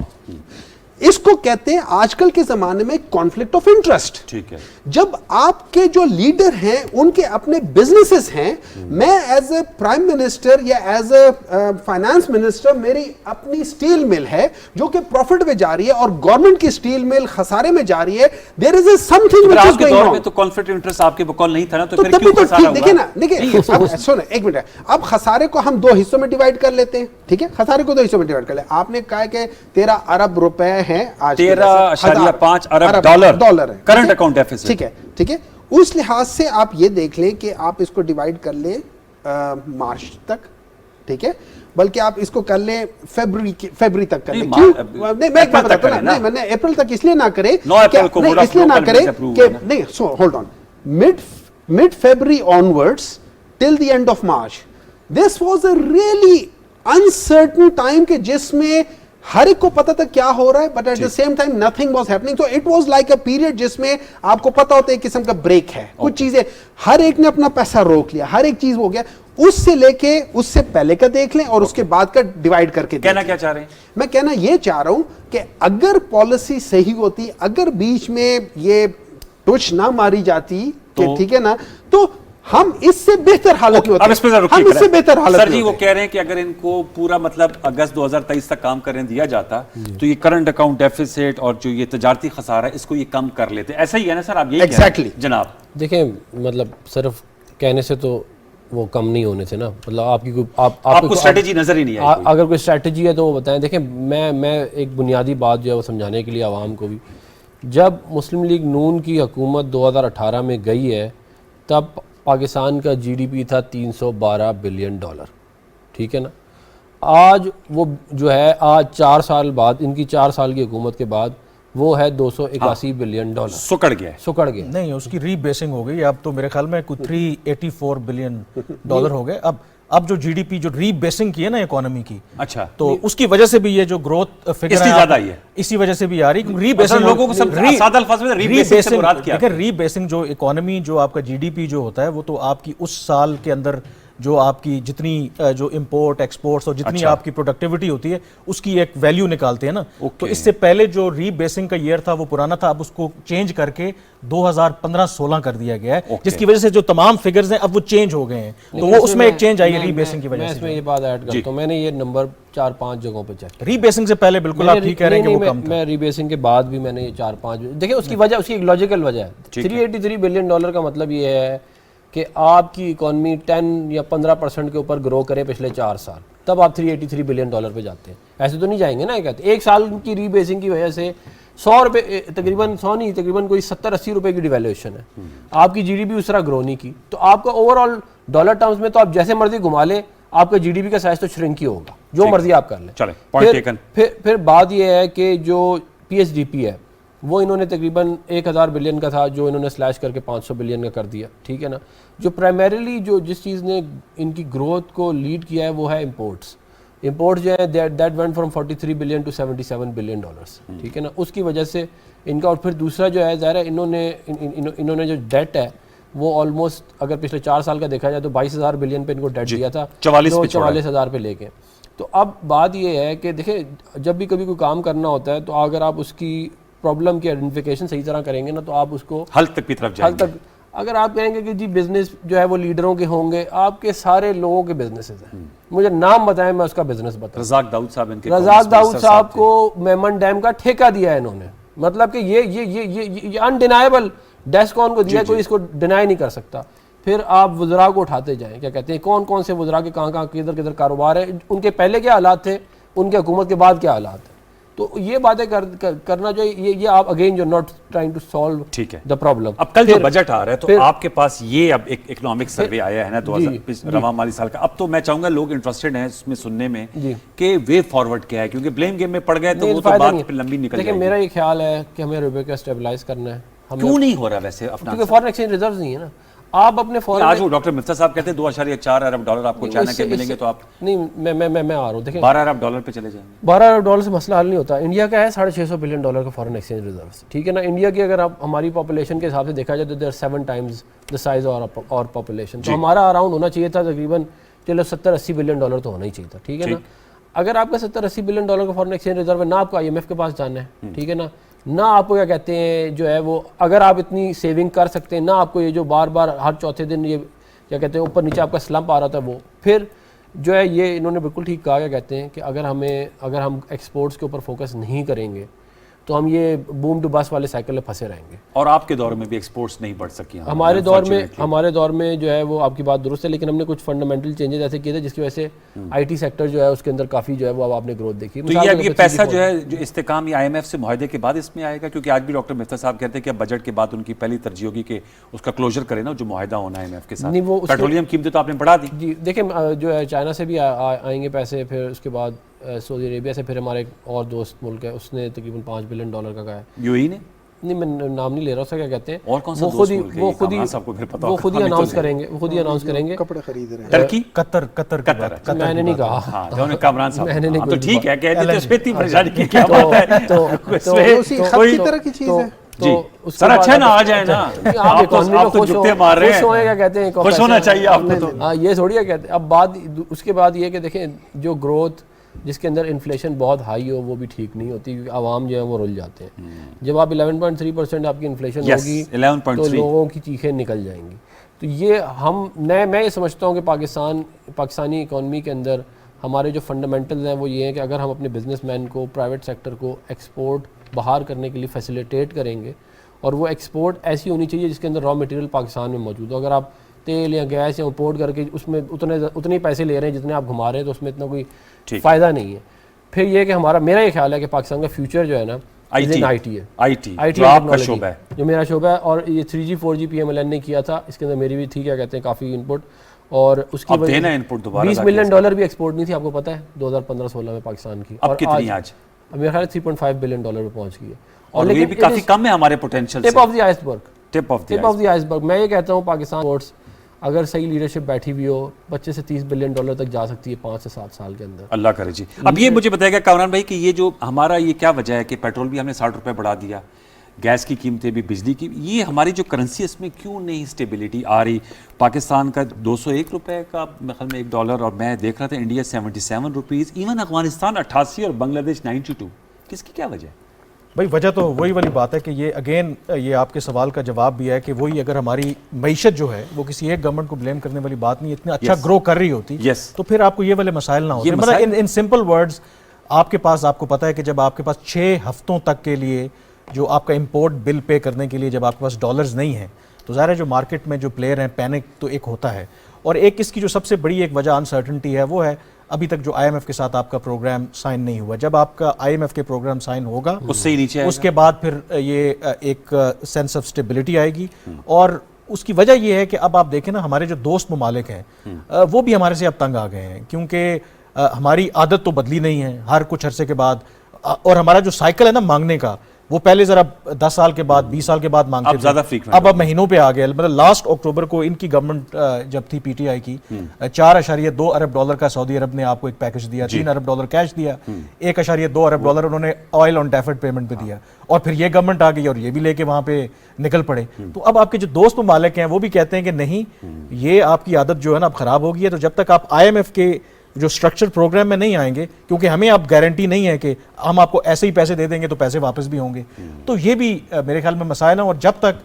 Speaker 2: इसको कहते हैं आजकल के जमाने में कॉन्फ्लिक्ट ऑफ इंटरेस्ट।
Speaker 1: ठीक है।
Speaker 2: जब आपके जो लीडर हैं उनके अपने बिजनेसेस हैं, मैं एज ए प्राइम मिनिस्टर या एज ए फाइनेंस मिनिस्टर, मेरी अपनी स्टील मिल है जो कि प्रॉफिट में जा रही है और गवर्नमेंट की स्टील मिल खसारे में जा रही है, there is a something which is going on.
Speaker 1: तो कॉन्फ्लिक्ट इंटरेस्ट आपके बकौल नहीं था ना, तो फिर
Speaker 2: तभी
Speaker 1: क्यों
Speaker 2: तो
Speaker 1: खसारा
Speaker 2: ठीक,
Speaker 1: हुआ?
Speaker 2: देखिए ना, देखिए अब सुनो एक मिनट, अब खसारे को हम 2 हिस्सों में डिवाइड कर लेते हैं। ठीक है, खसारे को 2 हिस्सों में डिवाइड कर ले। आपने कहा कि 13 अरब रुपए हैं आज,
Speaker 1: 13.5 अरब डॉलर है करंट अकाउंट डेफिसिट।
Speaker 2: ठीक है, ठीक है। उस लिहाज से आप ये देख लें कि आप इसको डिवाइड कर लें मार्च तक, ठीक है, बल्कि आप इसको कर लें फरवरी तक कर लें। क्यों? नहीं, मैं एक बात बताता हूं ना, नहीं, मैंने अप्रैल तक इसलिए ना करें, इसलिए ना करें कि नहीं, so hold on, mid February onwards till the end of March, this was a really uncertain time के जिसमें हर एक को पता था क्या हो रहा है, but at the same time nothing was happening. तो it was like a period जिसमें आपको पता होता है एक किस्म का ब्रेक है। कुछ चीजें हर एक ने अपना पैसा रोक लिया, हर एक चीज हो गया। उससे लेके उससे पहले का देख लें और उसके बाद का डिवाइड करके
Speaker 1: कहना क्या चाह रहे हैं?
Speaker 2: मैं कहना ये चाह रहा हूं कि अगर पॉलिसी सही होती, अगर बीच में ये टुच ना मारी जाती, ठीक है ना, तो हम इससे बेहतर हालत में होते।
Speaker 1: अब इस पे जरा रुकिए,
Speaker 2: हम इससे बेहतर हालत
Speaker 1: सर जी वो कह रहे हैं कि अगर इनको पूरा मतलब अगस्त 2023 तक काम करने दिया जाता तो ये करंट अकाउंट डेफिसिट और जो ये तजारती खसारा है इसको ये कम कर लेते। ऐसा ही है ना सर? आप यही
Speaker 2: एग्जैक्टली
Speaker 1: जनाब
Speaker 4: देखें, मतलब सिर्फ कहने से तो वो कम नहीं होने से ना, मतलब आपकी कोई
Speaker 1: आपको स्ट्रेटेजी नजर ही नहीं आई?
Speaker 4: अगर कोई स्ट्रेटेजी है तो वो बताएं। देखें, मैं एक बुनियादी बात जो है वो समझाने के लिए आवाम को भी, जब मुस्लिम लीग नून की हुकूमत 2018 में गई है तब पाकिस्तान का जीडीपी था 312 बिलियन डॉलर, ठीक है ना। आज वो जो है, आज 4 साल बाद, इनकी 4 साल की हुकूमत के बाद वो है 281 बिलियन डॉलर।
Speaker 1: सुकड़ गया
Speaker 3: नहीं, उसकी रीबेसिंग हो गई। अब तो मेरे ख्याल में कुछ 384 बिलियन डॉलर हो गए। अब जो जीडीपी जो रीबेसिंग की है ना इकोनॉमी की,
Speaker 1: अच्छा,
Speaker 3: तो उसकी वजह से भी ये जो ग्रोथ फिगर है
Speaker 1: ज्यादा ही है,
Speaker 3: इसी वजह से भी आ रही। रीबेसिंग
Speaker 1: लोगों को सब सादा अल्फाज में रीबेसिंग से मुराद क्या है?
Speaker 3: रीबेसिंग जो इकोनॉमी, जो आपका जीडीपी जो होता है, वो तो आपकी उस साल के अंदर जो आपकी जितनी जो इंपोर्ट एक्सपोर्ट्स और जितनी आपकी प्रोडक्टिविटी होती है उसकी एक वैल्यू निकालते हैं ना। तो इससे पहले जो रीबेसिंग का ईयर था वो पुराना था, अब उसको चेंज करके 2015-16 कर दिया गया है, जिसकी वजह से जो तमाम फिगर्स हैं अब वो चेंज हो गए हैं। तो वो उसमें एक चेंज आई है रीबेसिंग की वजह से।
Speaker 4: इसमें ये बात ऐड करता हूं, मैंने ये नंबर 4-5 जगहों पे चेक किया।
Speaker 3: रीबेसिंग से पहले बिल्कुल आप ठीक कह रहे हैं कि वो कम था।
Speaker 4: मैं रीबेसिंग के बाद भी मैंने ये 4-5 देखिए, उसकी वजह, उसकी एक लॉजिकल वजह है। 383 बिलियन डॉलर का मतलब ये है कि आपकी इकॉनमी 10 या 15% के ऊपर ग्रो करे पिछले 4 साल, तब आप 383 बिलियन डॉलर पे जाते हैं। ऐसे तो नहीं जाएंगे ना। कहते एक साल की रीबेसिंग की वजह से 100 रुपये, तकरीबन 100 नहीं, तकरीबन कोई 70-80 रुपए की डिवैल्यूएशन है। आपकी जीडीपी उस तरह ग्रो नहीं की, तो आपका ओवरऑल डॉलर टर्म्स में तो आप जैसे मर्जी घुमा ले, आपका जीडीपी का साइज तो श्रिंक ही होगा, जो मर्जी आप कर ले। फिर बात यह है कि जो पीएसडीपी है वो इन्होंने तकरीबन 1000 बिलियन का था, जो इन्होंने स्लैश करके 500 बिलियन का कर दिया, ठीक है ना। जो प्राइमरीली जो जिस चीज़ ने इनकी ग्रोथ को लीड किया है वो है इंपोर्ट्स। इंपोर्ट्स जो है that went from 43 billion to 77 billion dollars, ठीक है ना। उसकी वजह से इनका, और फिर दूसरा जो है ज़ाहिर है इन्होंने जो डेट है वो ऑलमोस्ट, अगर पिछले 4 साल का देखा जाए तो 22,000 बिलियन पे इनको डेट दिया था, 44,000 पे लेके। तो अब बात ये है कि देखिए, जब भी कभी कोई काम करना होता है तो अगर आप उसकी प्रॉब्लम की आइडेंटिफिकेशन सही तरह करेंगे ना, तो आप उसको
Speaker 1: हल तक की तरफ जाएंगे।
Speaker 4: हल तक, अगर आप कहेंगे कि जी बिजनेस जो है वो लीडरों के होंगे, आपके सारे लोगों के बिजनेसेस हैं, मुझे नाम बताएं, मैं उसका बिजनेस बताऊं।
Speaker 1: रज़ाक दाऊद साहब, इनके
Speaker 4: रज़ाक दाऊद साहब को मेमन डैम का ठेका दिया है इन्होंने, मतलब कि ये अनडिनाइबल डेस्कॉन को दिया, कोई इसको डिनाई नहीं कर सकता। फिर आप वज़रा को उठाते जाएं, क्या कहते हैं, कौन कौन से वज़रा के कहाँ किधर किधर कारोबार है, उनके पहले क्या हालात थे, उनके हुकूमत के बाद क्या हालात है। तो ये बातें करना जो ये आप अगेन जो नॉट ट्राइंग टू सॉल्व
Speaker 1: ठीक है
Speaker 4: द प्रॉब्लम।
Speaker 1: अब कल जो बजट आ रहा है तो आपके पास ये अब एक इकोनॉमिक सर्वे आया है ना 2000 रवा माली साल का। अब तो मैं चाहूंगा लोग इंटरेस्टेड हैं इसमें सुनने में कि वे फॉरवर्ड क्या है, क्योंकि ब्लेम गेम में पड़ गए तो वो तो बात फिर लंबी निकल जाएगी।
Speaker 4: मेरा ये ख्याल है कि हमें रुपए का स्टेबलाइज करना है।
Speaker 1: क्यों नहीं हो रहा वैसे अपना?
Speaker 4: क्योंकि फॉरेन एक्सचेंज रिजर्व्स नहीं है ना। आप अपने फॉरेन
Speaker 1: आज वो डॉक्टर मिफ्ता साहब कहते हैं 2.4 अरब डॉलर आपको चाइना के मिलेंगे, तो आप
Speaker 4: नहीं मैं आ रहा हूँ। देखें
Speaker 1: 12 अरब डॉलर पे चले जाएंगे।
Speaker 4: 12 अरब डॉलर से मसला हल नहीं होता। इंडिया का है $650 बिलियन का फॉरेन एक्सचेंज रिजर्व, ठीक है ना। इंडिया की अगर आप हमारी पॉपुलेशन के हिसाब से देखा जाए तो देयर 7 टाइम्स द साइज और पॉपुलेशन, तो हमारा अराउंड होना चाहिए था तकरीबन, चलो $70-80 बिलियन तो होना ही चाहिए था, ठीक है ना। अगर आपका $70-80 बिलियन का फॉरेन एक्सचेंज रिजर्व है, ना आपको IMF के पास जाना है, ठीक है ना आपको क्या कहते हैं जो है वो, अगर आप इतनी सेविंग कर सकते हैं ना, आपको ये जो बार बार हर चौथे दिन ये क्या कहते हैं ऊपर नीचे आपका स्लम्प आ रहा था, वो फिर जो है ये इन्होंने बिल्कुल ठीक कहा, क्या कहते हैं कि अगर हम एक्सपोर्ट्स के ऊपर फोकस नहीं करेंगे तो हम ये बूम टू बस्ट वाले साइकिल में फंसे रहेंगे।
Speaker 1: और आपके दौर में भी एक्सपोर्ट्स नहीं बढ़ सकी
Speaker 4: हमारे दौर में जो है वो आपकी बात दुरुस्त है, लेकिन हमने कुछ फंडामेंटल चेंजेस ऐसे किए थे जिसकी वजह से IT सेक्टर जो है उसके अंदर काफ़ी जो है वो अब आपने ग्रोथ देखी।
Speaker 1: तो ये अब ये पैसा जो है जो इस्तेकाम या IMF से मुआहदे के बाद इसमें आएगा, क्योंकि आज भी डॉक्टर मिफ्ता साहब कहते हैं कि अब बजट के बाद उनकी पहली तरजीह होगी कि उसका क्लोजर करें ना, जो मुआहदा होना है IMF के साथ। पेट्रोलियम कीमतें तो आपने बढ़ा दी
Speaker 4: जी, देखिए जो है चाइना से भी आएंगे पैसे, फिर उसके बाद सऊदी अरेबिया से, फिर हमारे एक और दोस्त मुल्क है उसने तकरीबन $5 बिलियन का कहा है।
Speaker 1: UAE ने
Speaker 4: नहीं, मैं नाम नहीं ले रहा उसका, क्या कहते हैं
Speaker 1: और कौन सा
Speaker 4: वो खुद ही अनाउंस करेंगे
Speaker 2: कपड़े खरीद रहे हैं।
Speaker 1: टर्की
Speaker 3: कतर
Speaker 4: मैंने नहीं कहा,
Speaker 1: हाँ, जो उन्होंने कामरान साहब,
Speaker 4: मैंने नहीं
Speaker 1: हाँ, तो
Speaker 4: कुछ
Speaker 1: ठीक है, कह देते
Speaker 3: LNG।
Speaker 1: उसमें इतनी परेशानी की क्या बात है।
Speaker 2: उसी खत की तरह की चीज है।
Speaker 1: जी सर, अच्छा ना आ जाए ना, आप तो जुत्ते मार रहे हैं,
Speaker 4: क्या कहते हैं
Speaker 1: खुश होना चाहिए आपको तो।
Speaker 4: हाँ, ये थोड़ी है कहते हैं। अब बात उसके बाद ये कि देखें जो ग्रोथ जिसके अंदर इन्फ्लेशन बहुत हाई हो वो भी ठीक नहीं होती, क्योंकि आवाम जो है वो रुल जाते हैं। जब आप 11.3% आपकी इन्फ्लेशन होगी तो लोगों की चीखें निकल जाएंगी। तो ये मैं ये समझता हूँ कि पाकिस्तानी इकॉनमी के अंदर हमारे जो फंडामेंटल्स हैं वो ये हैं कि अगर हम अपने बिजनेसमैन को, प्राइवेट सेक्टर को एक्सपोर्ट बाहर करने के लिए फैसिलिटेट करेंगे, और वो एक्सपोर्ट ऐसी होनी चाहिए जिसके अंदर रॉ मटेरियल पाकिस्तान में मौजूद हो। अगर आप तेल या गैस या इंपोर्ट करके उसमें उतने पैसे ले रहे हैं जितने आप घुमा रहे हैं, तो उसमें इतना कोई फ़ायदा नहीं है। फिर ये कि मेरा ये ख्याल है कि पाकिस्तान का फ्यूचर जो है ना IT है,
Speaker 1: जो आपका शोबा है,
Speaker 4: जो मेरा शोबा है। और ये 3G 4G PMLN ने किया था, इसके अंदर मेरी भी थी क्या कहते हैं काफ़ी इनपुट, और उसकी वजह
Speaker 1: इनपुट दोबारा
Speaker 4: $20 मिलियन भी एक्सपोर्ट नहीं थी, आपको पता है 2015-16 में पाकिस्तान की।
Speaker 1: अब कितनी आज?
Speaker 4: अब मेरा ख्याल है $3.5 बिलियन पे पहुंच गई है,
Speaker 1: और ये भी काफी कम है हमारे पोटेंशियल से।
Speaker 4: Tip of the iceberg. मैं ये कहता हूँ पाकिस्तान स्पोर्ट्स अगर सही लीडरशिप बैठी भी हो, 25 से $30 बिलियन तक जा सकती है 5 से 7 साल के अंदर।
Speaker 1: अल्लाह करे जी। अब ये मुझे बताएगा कामरान भाई कि ये जो हमारा ये क्या वजह है कि पेट्रोल भी हमने $60 बढ़ा दिया, गैस की कीमतें भी, बिजली की, ये हमारी जो करेंसी है इसमें क्यों नहीं स्टेबिलिटी आ रही? पाकिस्तान का $201 का ख्याल में $1, और मैं देख रहा था इंडिया ₹77, इवन अफगानिस्तान 88 और बांग्लादेश 92। किसकी क्या वजह है
Speaker 3: भाई? वजह तो वही वाली बात है कि ये अगेन ये आपके सवाल का जवाब भी है कि वही अगर हमारी मईशत जो है वो किसी एक गवर्नमेंट को ब्लेम करने वाली बात नहीं, इतना अच्छा ग्रो कर रही होती तो फिर आपको ये वाले मसाइल ना होते। मतलब इन सिंपल वर्ड्स आपके पास, आपको पता है कि जब आपके पास 6 हफ्तों तक के लिए जो आपका इंपोर्ट बिल पे करने के लिए जब आपके पास डॉलर्स नहीं है, तो ज़ाहिर है जो मार्केट में जो प्लेयर हैं पैनिक तो एक होता है। और एक इसकी जो सबसे बड़ी एक वजह अनसर्टनिटी है वो है अभी तक जो IMF के साथ आपका प्रोग्राम साइन नहीं हुआ। जब आपका IMF के प्रोग्राम साइन होगा
Speaker 1: उससे ही नीचे
Speaker 3: उसके बाद फिर ये एक सेंस ऑफ स्टेबिलिटी आएगी। और उसकी वजह ये है कि अब आप देखें ना, हमारे जो दोस्त ममालिक हैं वो भी हमारे से अब तंग आ गए हैं, क्योंकि हमारी आदत तो बदली नहीं है हर कुछ अरसे के बाद। और हमारा जो साइकिल है ना मांगने का, वो पहले जरा 10 साल के बाद 20 साल के बाद मांगते थे,
Speaker 1: ज्यादा फ्रीक्वेंट,
Speaker 3: अब महीनों पे आ गया। मतलब लास्ट अक्टूबर को इनकी गवर्नमेंट जब थी PTI की, $4.2 अरब का सऊदी अरब ने आपको एक पैकेज दिया, $3 अरब कैश दिया, $1.2 अरब उन्होंने ऑयल ऑन डेफर्ड पेमेंट पे दिया, और फिर ये गवर्नमेंट आ गई और ये भी लेके वहां पे निकल पड़े। तो अब आपके जो दोस्त ममालिक हैं वो भी कहते हैं कि नहीं, ये आपकी आदत जो है ना अब खराब हो गई है, तो जब तक आप IMF के जो स्ट्रक्चर प्रोग्राम में नहीं आएंगे, क्योंकि हमें अब गारंटी नहीं है कि हम आपको ऐसे ही पैसे दे देंगे तो पैसे वापस भी होंगे, तो ये भी मेरे ख्याल में मसाइल है। और जब तक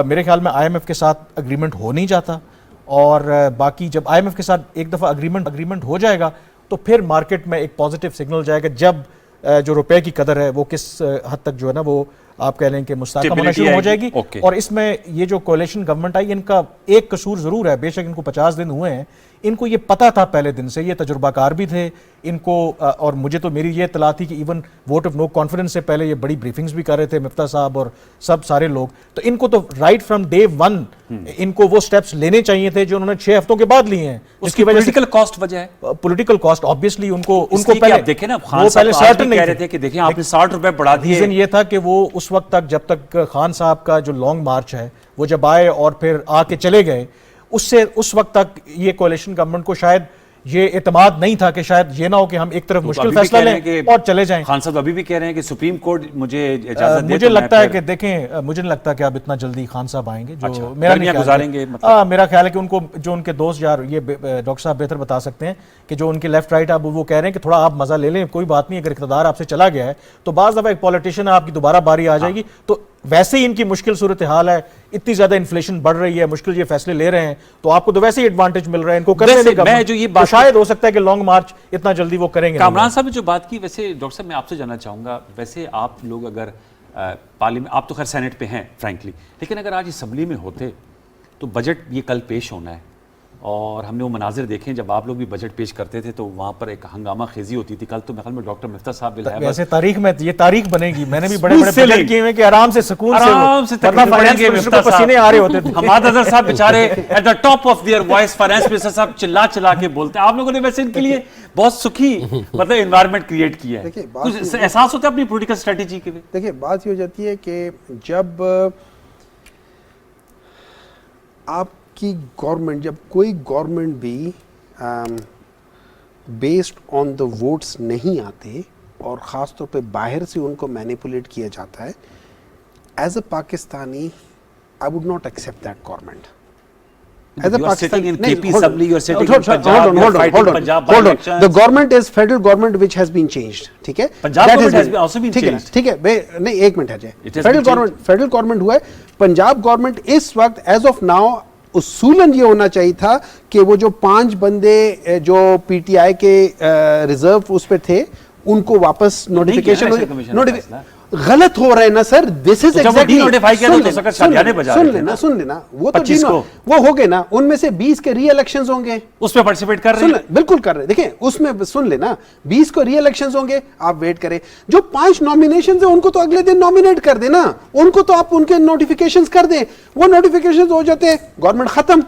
Speaker 3: मेरे ख्याल में IMF के साथ अग्रीमेंट हो नहीं जाता, और बाकी जब IMF के साथ एक दफ़ा अग्रीमेंट हो जाएगा तो फिर मार्केट में एक पॉजिटिव सिग्नल जाएगा, जब जो रुपए की कदर है वो किस हद तक जो है ना वो आप कह लें कि मुस्तहकम होना शुरू हो जाएगी। और इसमें ये जो कोalition गवर्नमेंट आई, इनका एक कसूर जरूर है, बेशक इनको 50 दिन हुए हैं, इनको ये पता था पहले दिन से, ये तजुर्बाकार भी थे इनको। और मुझे तो मेरी ये इत्तला थी कि even vote of no confidence से पहले ये बड़ी ब्रीफिंग्स भी कर रहे थे मिफ्ता साहब और सब सारे लोग। तो इनको तो राइट फ्रॉम डे 1 इनको वो स्टेप्स लेने चाहिए थे जो उन्होंने 6 हफ्तों के बाद लिए हैं।
Speaker 1: उसकी पॉलिटिकल कॉस्ट वजह है,
Speaker 3: पॉलिटिकल कॉस्ट ऑब्वियसली उनको
Speaker 1: पहले देखे ना, वो पहले सर्टेन नहीं थे कि देखिए आपने $60 बढ़ा दिए।
Speaker 3: रीजन ये था कि वो उस उस वक्त तक जब तक खान साहब का जो लॉन्ग मार्च है वो जब आए और फिर आके चले गए, उससे उस वक्त तक ये कोalition गवर्नमेंट को शायद ये एतमाद नहीं था कि शायद ये ना हो कि हम एक तरफ मुश्किल फैसला लें और चले जाएं।
Speaker 1: खान साहब अभी भी कह रहे हैं कि सुप्रीम कोर्ट मुझे इजाजत दे,
Speaker 3: मुझे
Speaker 1: तो
Speaker 3: लगता
Speaker 1: मैं
Speaker 3: है
Speaker 1: फिर-
Speaker 3: कि देखें, मुझे नहीं लगता कि अब इतना जल्दी खान साहब आएंगे। जो
Speaker 1: अच्छा,
Speaker 3: मेरा नहीं
Speaker 1: गर्मियां
Speaker 3: ख्याल
Speaker 1: गुजारेंगे
Speaker 3: है।
Speaker 1: मतलब?
Speaker 3: मेरा ख्याल है कि उनको जो उनके दोस्त यार ये डॉक्टर साहब बेहतर बता सकते हैं कि जो उनके लेफ्ट राइट अब वो कह रहे हैं कि थोड़ा आप मजा ले लें, कोई बात नहीं, अगर इक़्तिदार आपसे चला गया है तो बाज़ दफ़ा एक पॉलिटिशियन है, आपकी दोबारा बारी आ जाएगी। तो वैसे ही इनकी मुश्किल सूरत हाल है, इतनी ज्यादा इन्फ्लेशन बढ़ रही है, मुश्किल ये फैसले ले रहे हैं, तो आपको तो वैसे ही एडवांटेज मिल रहा है इनको करने
Speaker 1: वैसे
Speaker 3: का।
Speaker 1: मैं जो ये
Speaker 3: तो
Speaker 1: बात-
Speaker 3: शायद हो सकता है कि लॉन्ग मार्च इतना जल्दी वो करेंगे नहीं।
Speaker 1: कामरान साहब ने जो बात की, वैसे डॉक्टर साहब मैं आपसे जानना चाहूँगा, वैसे आप लोग अगर पार्लियामेंट, आप तो खैर सेनेट पे हैं फ्रैंकली, लेकिन अगर आज असम्बली में होते तो बजट ये कल पेश होना है, और हमने वो मनाजिर देखे जब आप लोग भी बजट पेश करते थे तो वहाँ पर एक हंगामा खेजी होती थी। कल तो मेरे ख्याल में डॉक्टर मिफ्ता साहब will have a-
Speaker 3: वैसे तारीख में ये तारीख बनेगी, मैंने भी बड़े बड़े
Speaker 1: Smooth
Speaker 3: बजट
Speaker 1: sailing।
Speaker 3: किए हुए कि आराम से सुकून
Speaker 1: आराम से
Speaker 3: वरना
Speaker 1: तकलीफ
Speaker 3: फाइनेंस
Speaker 1: पड़ेंगे
Speaker 3: मिनिस्टर
Speaker 1: मिफ्ता
Speaker 3: को पसीने
Speaker 1: साहब।
Speaker 3: आ रहे होते थे।
Speaker 1: हमाद अजहर साहब बेचारे at the top of their voice, finance minister साहब चिल्ला चिल्ला के बोलते हैं। आप लोगों ने वैसे इनके लिए बहुत सुखी मतलब एनवायरनमेंट क्रिएट किया है।
Speaker 2: देखिए, बात
Speaker 1: कुछ
Speaker 2: ये-
Speaker 1: एहसास होता है अपनी पॉलिटिकल स्ट्रेटेजी के लिए?
Speaker 2: देखिए, बात ये हो जाती है कि जब आपकी गवर्नमेंट, जब कोई गवर्नमेंट भी बेस्ड ऑन द वोट्स नहीं आते और ख़ास तौर पे बाहर से उनको मैनिपुलेट किया जाता है, as a Pakistani I would not accept that government. As a
Speaker 1: You are sitting in
Speaker 2: Pakistani-
Speaker 1: KP
Speaker 2: hold on.
Speaker 1: Assembly, you are sitting
Speaker 2: Hold
Speaker 1: in
Speaker 2: on,
Speaker 1: Punjab,
Speaker 2: hold on,
Speaker 1: you are
Speaker 2: hold on,
Speaker 1: fighting
Speaker 2: hold on,
Speaker 1: Punjab
Speaker 2: hold on.
Speaker 1: by-elections.
Speaker 2: The government is federal government which has been changed. ठीक है?
Speaker 1: Punjab
Speaker 2: That
Speaker 1: government has
Speaker 2: been-
Speaker 1: also been
Speaker 2: ठीक है ना?
Speaker 1: changed.
Speaker 2: ठीक है, नहीं एक minute है जी.
Speaker 1: It has been
Speaker 2: federal government हुआ है. पंजाब गवर्नमेंट इस वक्त एज ऑफ नाउ उसूलन ये होना चाहिए था कि वो जो 5 बंदे जो पीटीआई के रिजर्व उस पे थे उनको वापस नोटिफिकेशन
Speaker 1: election commission का फैसला।
Speaker 2: गलत हो रहे हैं ना सर. दिस इज
Speaker 1: तो जब वो denotify किया था तो सकत शादियाने बजा रहे थे ना।
Speaker 2: सुन लेना, वो तो
Speaker 1: 25 को।
Speaker 2: वो हो गए ना. उनमें से 20 के री इलेक्शंस होंगे.
Speaker 1: उसमें पार्टिसिपेट कर रहे
Speaker 2: सुन
Speaker 1: हैं।
Speaker 2: ले, बिल्कुल कर रहे. देखिए, उसमें सुन लेना, 20 को री इलेक्शंस होंगे, आप वेट करें. जो 5 नॉमिनेशंस है उनको तो अगले दिन नॉमिनेट कर देना. उनको तो आप उनके नोटिफिकेशंस कर दें. वो नोटिफिकेशंस हो जाते हैं, गवर्नमेंट खत्म.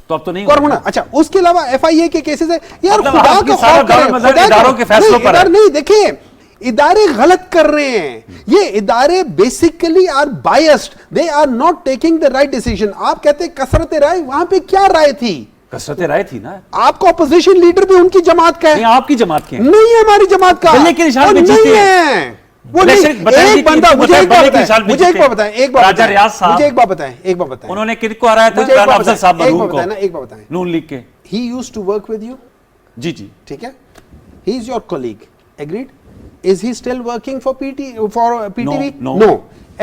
Speaker 1: तो अब तो नहीं
Speaker 2: गवर्नमेंट.
Speaker 1: होगा।
Speaker 2: अच्छा, उसके अलावा एफआईए के केसेस है यार.
Speaker 1: मतलब
Speaker 2: खुदा
Speaker 1: आपकी
Speaker 2: का
Speaker 1: सारा
Speaker 2: खौफ करें,
Speaker 1: दौर मतलब
Speaker 2: खुदा का-
Speaker 1: इदारों के फैसलों
Speaker 2: नहीं,
Speaker 1: पर है।
Speaker 2: इदारे नहीं, देखिए इदारे गलत कर रहे हैं. ये इदारे basically are biased. They are not taking the right decision. आप कहते हैं कसरत राय, वहां पे क्या राय थी?
Speaker 1: कसरत राय थी ना।
Speaker 2: आपका ऑपोजिशन लीडर भी उनकी जमात का
Speaker 1: नहीं,
Speaker 2: है.
Speaker 1: आपकी जमात के हैं।
Speaker 2: नहीं है हमारी जमात का.
Speaker 1: बल्ले के निशान
Speaker 2: वो
Speaker 1: पे
Speaker 2: नहीं
Speaker 1: जीते
Speaker 2: है. वो नहीं.
Speaker 1: इलेक्शन बताएंगे
Speaker 2: एक
Speaker 1: कि
Speaker 2: बंदा,
Speaker 1: इनको
Speaker 2: मुझे एक
Speaker 1: बल्ले
Speaker 2: बात
Speaker 1: के निशान
Speaker 2: बताएं,
Speaker 1: पे
Speaker 2: मुझे एक
Speaker 1: जीते।
Speaker 2: बात बताएं, एक बात
Speaker 1: राजा
Speaker 2: बताएं,
Speaker 1: रियाज साहब।
Speaker 2: मुझे एक बात बताएं, एक बात बताएं.
Speaker 1: उन्होंने किनको हराया था?
Speaker 2: मुझे एक
Speaker 1: राना
Speaker 2: बात
Speaker 1: अफजल
Speaker 2: बताएं,
Speaker 1: साहब
Speaker 2: एक
Speaker 1: मरहूम
Speaker 2: बात
Speaker 1: को,
Speaker 2: बताएं ना, एक बात बताएं.
Speaker 1: नून लीग के।
Speaker 2: He used to work with you.
Speaker 1: जी जी।
Speaker 2: ठीक है? He is your colleague. Agreed? Is he still working for PTV?
Speaker 1: No.
Speaker 2: No.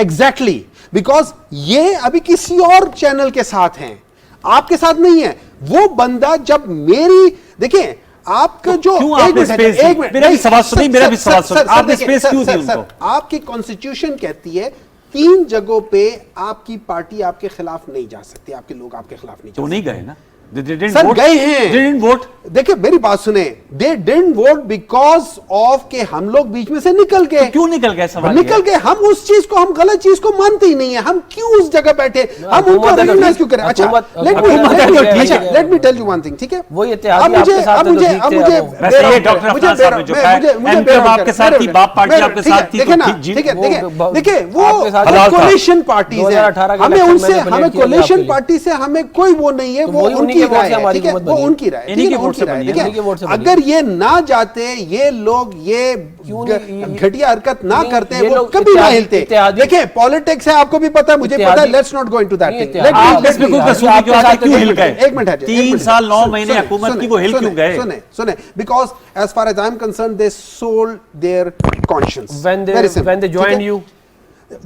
Speaker 2: Exactly. Because ये अभी किसी और चैनल के साथ हैं, आपके साथ नहीं है. वो बंदा जब मेरी, देखिए आपका जो
Speaker 1: क्यों
Speaker 2: एक
Speaker 1: आपने
Speaker 2: मिनट है,
Speaker 1: space दी?
Speaker 2: एक मिनट.
Speaker 1: मेरा भी
Speaker 2: नहीं,
Speaker 1: सवाल सुनिए, मेरा भी सवाल सुनिए. आपने
Speaker 2: देखिए,
Speaker 1: space क्यों दी
Speaker 2: सर,
Speaker 1: उनको?
Speaker 2: आपकी कॉन्स्टिट्यूशन कहती है 3 जगहों पे आपकी पार्टी आपके खिलाफ नहीं जा सकती, आपके लोग आपके खिलाफ नहीं जा
Speaker 1: तो
Speaker 2: सकते.
Speaker 1: नहीं गए ना। They didn't
Speaker 2: sir
Speaker 1: vote.
Speaker 2: गए हैं.
Speaker 1: They didn't vote.
Speaker 2: देखिए मेरी बात सुने. They didn't vote because of के हम लोग बीच में से निकल गए.
Speaker 1: क्यों निकल गए? सवाल
Speaker 2: निकल गए. हम उस चीज को, हम गलत चीज को मानते ही नहीं है. हम क्यों उस जगह बैठे? हम उनको
Speaker 4: हुकूमत अगर
Speaker 2: रिकॉग्नाइज
Speaker 4: ठीक-
Speaker 2: क्यों करें? अच्छा,
Speaker 4: हुकूमत-
Speaker 2: लेट
Speaker 4: हुकूमत अगर ठीक है।
Speaker 2: Me tell you one thing. ठीक है,
Speaker 4: वो इत्तेहादी
Speaker 2: अब मुझे
Speaker 4: आपके साथ
Speaker 2: अब
Speaker 4: है तो
Speaker 2: मुझे
Speaker 4: ठीक
Speaker 2: अब
Speaker 4: थे,
Speaker 2: मुझे
Speaker 4: वो-
Speaker 1: वैसे ये डॉक्टर अफनान साहब ने जो कहा है, MKM आपके साथ थी, बाप पार्टी आपके साथ थी,
Speaker 2: देखिए
Speaker 1: तो
Speaker 2: ना,
Speaker 1: ठीक जीत-
Speaker 2: ठीक है,
Speaker 4: वो-
Speaker 2: देखिए वो
Speaker 4: आपके साथ
Speaker 1: हलाल था।
Speaker 2: कोलिशन पार्टीज है.
Speaker 4: 2018 के
Speaker 2: हमें
Speaker 4: इलेक्शन
Speaker 2: उनसे,
Speaker 4: में
Speaker 2: हमें
Speaker 4: manipulate किया गया
Speaker 2: कोलिशन
Speaker 4: आपके
Speaker 2: पार्टी से हमें कोई वो नहीं है.
Speaker 4: तो
Speaker 2: वो
Speaker 4: वही उन्हीं
Speaker 2: उनकी
Speaker 4: के वोट
Speaker 2: राय
Speaker 4: से
Speaker 2: है.
Speaker 4: हमारी
Speaker 2: ठीक है,
Speaker 4: हुकूमत
Speaker 2: वो
Speaker 4: बनी।
Speaker 2: उनकी राय है.
Speaker 1: इन्हीं
Speaker 2: ठीक है,
Speaker 1: के वोट
Speaker 2: उनकी
Speaker 1: से
Speaker 2: राय है.
Speaker 1: बनी है,
Speaker 2: ठीक है?
Speaker 4: इन्हीं के वोट से बनी है.
Speaker 2: अगर ये ना जाते, ये लोग ये
Speaker 4: क्यों नहीं-
Speaker 2: घटिया हरकत ना
Speaker 4: नहीं,
Speaker 2: करते,
Speaker 4: ये
Speaker 2: वो
Speaker 4: लोग
Speaker 2: कभी ना
Speaker 4: इत्तेहादी-
Speaker 2: हिलते.
Speaker 4: इत्तेहादी-
Speaker 2: देखिए पॉलिटिक्स है, आपको भी पता है, मुझे पता है.
Speaker 4: इत्तेहादी-
Speaker 2: let's not go into that
Speaker 4: नहीं,
Speaker 2: थिंग.
Speaker 4: इत्तेहादी-
Speaker 1: आप इसमें कोई कसूर नहीं, क्यों आगे क्यों हिल गए?
Speaker 2: एक मिनट है जी,
Speaker 1: 3
Speaker 2: एक मिनट।
Speaker 1: साल 9 महीने
Speaker 2: सुने,
Speaker 1: हुकूमत
Speaker 2: सुने,
Speaker 1: की, वो हिल
Speaker 2: सुने,
Speaker 1: क्यों गए?
Speaker 2: सुने, because as far as I am concern they sold their conscience.
Speaker 4: when they joined you.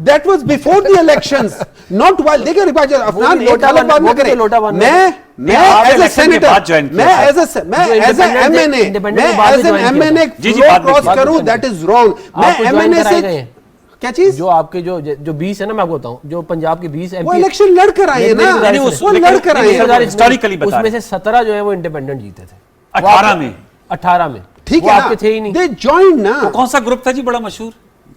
Speaker 2: That was before the elections, not while. देखिए रिपाज अफनान,
Speaker 4: भी
Speaker 2: एक
Speaker 4: लोटा
Speaker 2: अलग
Speaker 4: बन-
Speaker 2: बात
Speaker 4: वो
Speaker 2: न
Speaker 4: भी
Speaker 2: करें.
Speaker 4: लोटा बन-
Speaker 2: मैं
Speaker 1: आपने
Speaker 2: एज ए
Speaker 1: election के बाद
Speaker 2: सेनेटर,
Speaker 1: join किया
Speaker 2: मैं
Speaker 1: था।
Speaker 2: एज एन एमएनए,
Speaker 4: independent
Speaker 2: मैं
Speaker 4: के बाद
Speaker 2: एज एन
Speaker 4: join किया था।
Speaker 2: एमएनए
Speaker 1: जी, जी,
Speaker 2: फ्लो
Speaker 1: बाद में
Speaker 2: क्रॉस
Speaker 1: किया।
Speaker 2: करूं, दैट इज रॉन्ग. मैं
Speaker 4: आपको join
Speaker 2: एमएनए
Speaker 4: कराए
Speaker 2: से
Speaker 4: गए हैं।
Speaker 2: क्या चीज?
Speaker 4: जो आपके जो 20 है ना, मैं आपको बताऊं, जो पंजाब के 20
Speaker 2: वो
Speaker 4: MP
Speaker 2: इलेक्शन लड़ कर आए ना.
Speaker 1: नहीं, उस-
Speaker 2: वो
Speaker 1: लेकिन-
Speaker 2: लड़ कर आए
Speaker 1: लेकिन-
Speaker 2: हैं.
Speaker 1: हिस्टोरिकली बता
Speaker 4: उसमें
Speaker 1: रहे
Speaker 4: से 17 जो है वो इंडिपेंडेंट जीते थे.
Speaker 1: 18 में।
Speaker 4: 18 में.
Speaker 2: ठीक
Speaker 4: वो
Speaker 2: है
Speaker 4: आपके थे ही नहीं.
Speaker 2: दे जॉइंड ना.
Speaker 1: कौन सा ग्रुप था जी बड़ा मशहूर?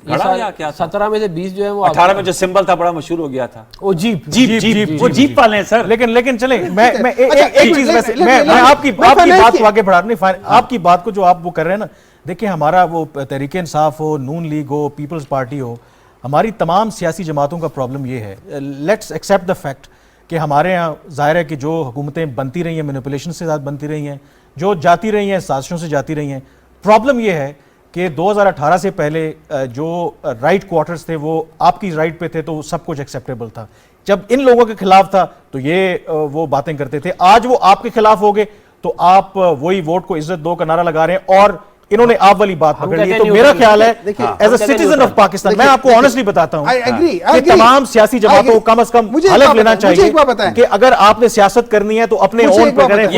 Speaker 1: घड़ा या क्या था?
Speaker 4: 17 में से 20 जो है वो
Speaker 1: 18 में जो सिंबल था बड़ा मशहूर हो गया था।
Speaker 4: वो जीप
Speaker 1: जीप वो जीप वाले हैं सर।
Speaker 3: लेकिन चले मैं
Speaker 2: अच्छा,
Speaker 3: एक चीज वैसे मैं आपकी बात को आगे बढ़ा नहीं, आपकी बात को जो आप वो कर रहे हैं ना, देखिए हमारा वो तहरीक इंसाफ हो, नून लीग हो, पीपल्स पार्टी हो, हमारी तमाम सियासी जमातों का प्रॉब्लम ये है, लेट्स एक्सेप्ट द फैक्ट कि हमारे यहाँ ज़ाहिर है कि जो हुकूमतें बनती रही हैं मैनिपुलेशन से साथ बनती रही हैं, जो जाती रही हैं साजिशों से जाती रही हैं। प्रॉब्लम ये है कि 2018 से पहले जो राइट क्वार्टर्स थे वो आपकी राइट पे थे तो सब कुछ एक्सेप्टेबल था। जब इन लोगों के खिलाफ था तो ये वो बातें करते थे, आज वो आपके खिलाफ हो गए तो आप वही वोट को इज्जत दो का नारा लगा रहे हैं और इन्होंने आप वाली बात पकड़ ली। तो मेरा ख्याल है as a citizen of Pakistan, मैं आपको ऑनेस्टली बताता हूं कि तमाम सियासी जमातों को कम से कम हलफ लेना चाहिए कि अगर आपने सियासत करनी है तो अपने ओन पे करें,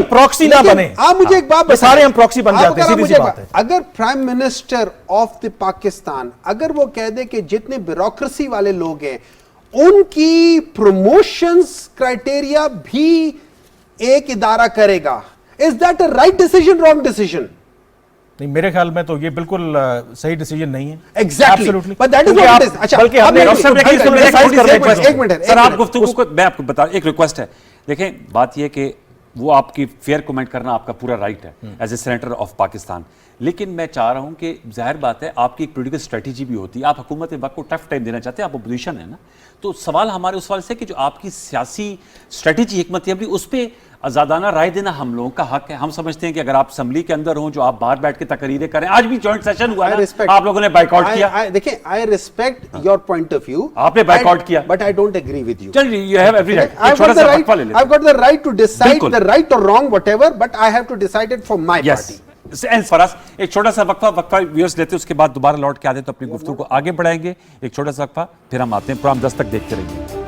Speaker 3: प्रॉक्सी ना बने।
Speaker 2: आप मुझे एक बात बताएं,
Speaker 3: सारे हम प्रॉक्सी बन जाते हैं, सीधी सी बात है।
Speaker 2: अगर prime minister of the Pakistan अगर वो कह दे कि जितने ब्यूरोक्रेसी वाले लोग हैं उनकी प्रमोशंस क्राइटेरिया भी एक इदारा करेगा, is that a right decision, wrong decision?
Speaker 3: नहीं, मेरे ख्याल में तो ये बिल्कुल सही डिसीजन नहीं है।
Speaker 2: Exactly,
Speaker 3: Absolutely.
Speaker 2: But that is not it. अच्छा,
Speaker 3: बल्कि हमने
Speaker 2: एक मिनट
Speaker 1: सर, आप गुफ्तगू को मैं आपको बता, एक रिक्वेस्ट है। देखें, बात यह कि वो आपकी फेयर कमेंट करना आपका पूरा राइट है as a senator of Pakistan, लेकिन मैं चाह रहा हूं कि जाहिर बात है आपकी एक पोलिटिकल स्ट्रेटेजी भी होती है, आप हुकूमत वक्त को टफ टाइम देना चाहते हैं, आप अपोजिशन है ना, तो सवाल हमारे उस सवाल से कि जो आपकी सियासी स्ट्रेटेजी हिकमत अमली उस पर आज़ादाना राय देना हम लोगों का हक है। हम समझते हैं कि अगर आप असम्बली के अंदर हो, जो आप बाहर बैठ के तकरीरें करें, आज भी जॉइंट सेशन हुआ है, आप लोगों ने बाइकआउट किया।
Speaker 2: देखिए, I respect your point of view,
Speaker 1: आपने बाइकआउट किया,
Speaker 2: but I don't agree with you.
Speaker 1: चलिए, you have every right.
Speaker 2: I have got the right to decide the right और wrong whatever, but I have to decide it for my party.
Speaker 1: Faraz, एक छोटा सा वक्फा viewers लेते हैं, उसके बाद दोबारा लौट के आते तो अपनी गुफ्तगू को आगे बढ़ाएंगे। एक छोटा सा वक्फा, फिर हम आते हैं। प्रोग्राम 10 तक देखते रहिए।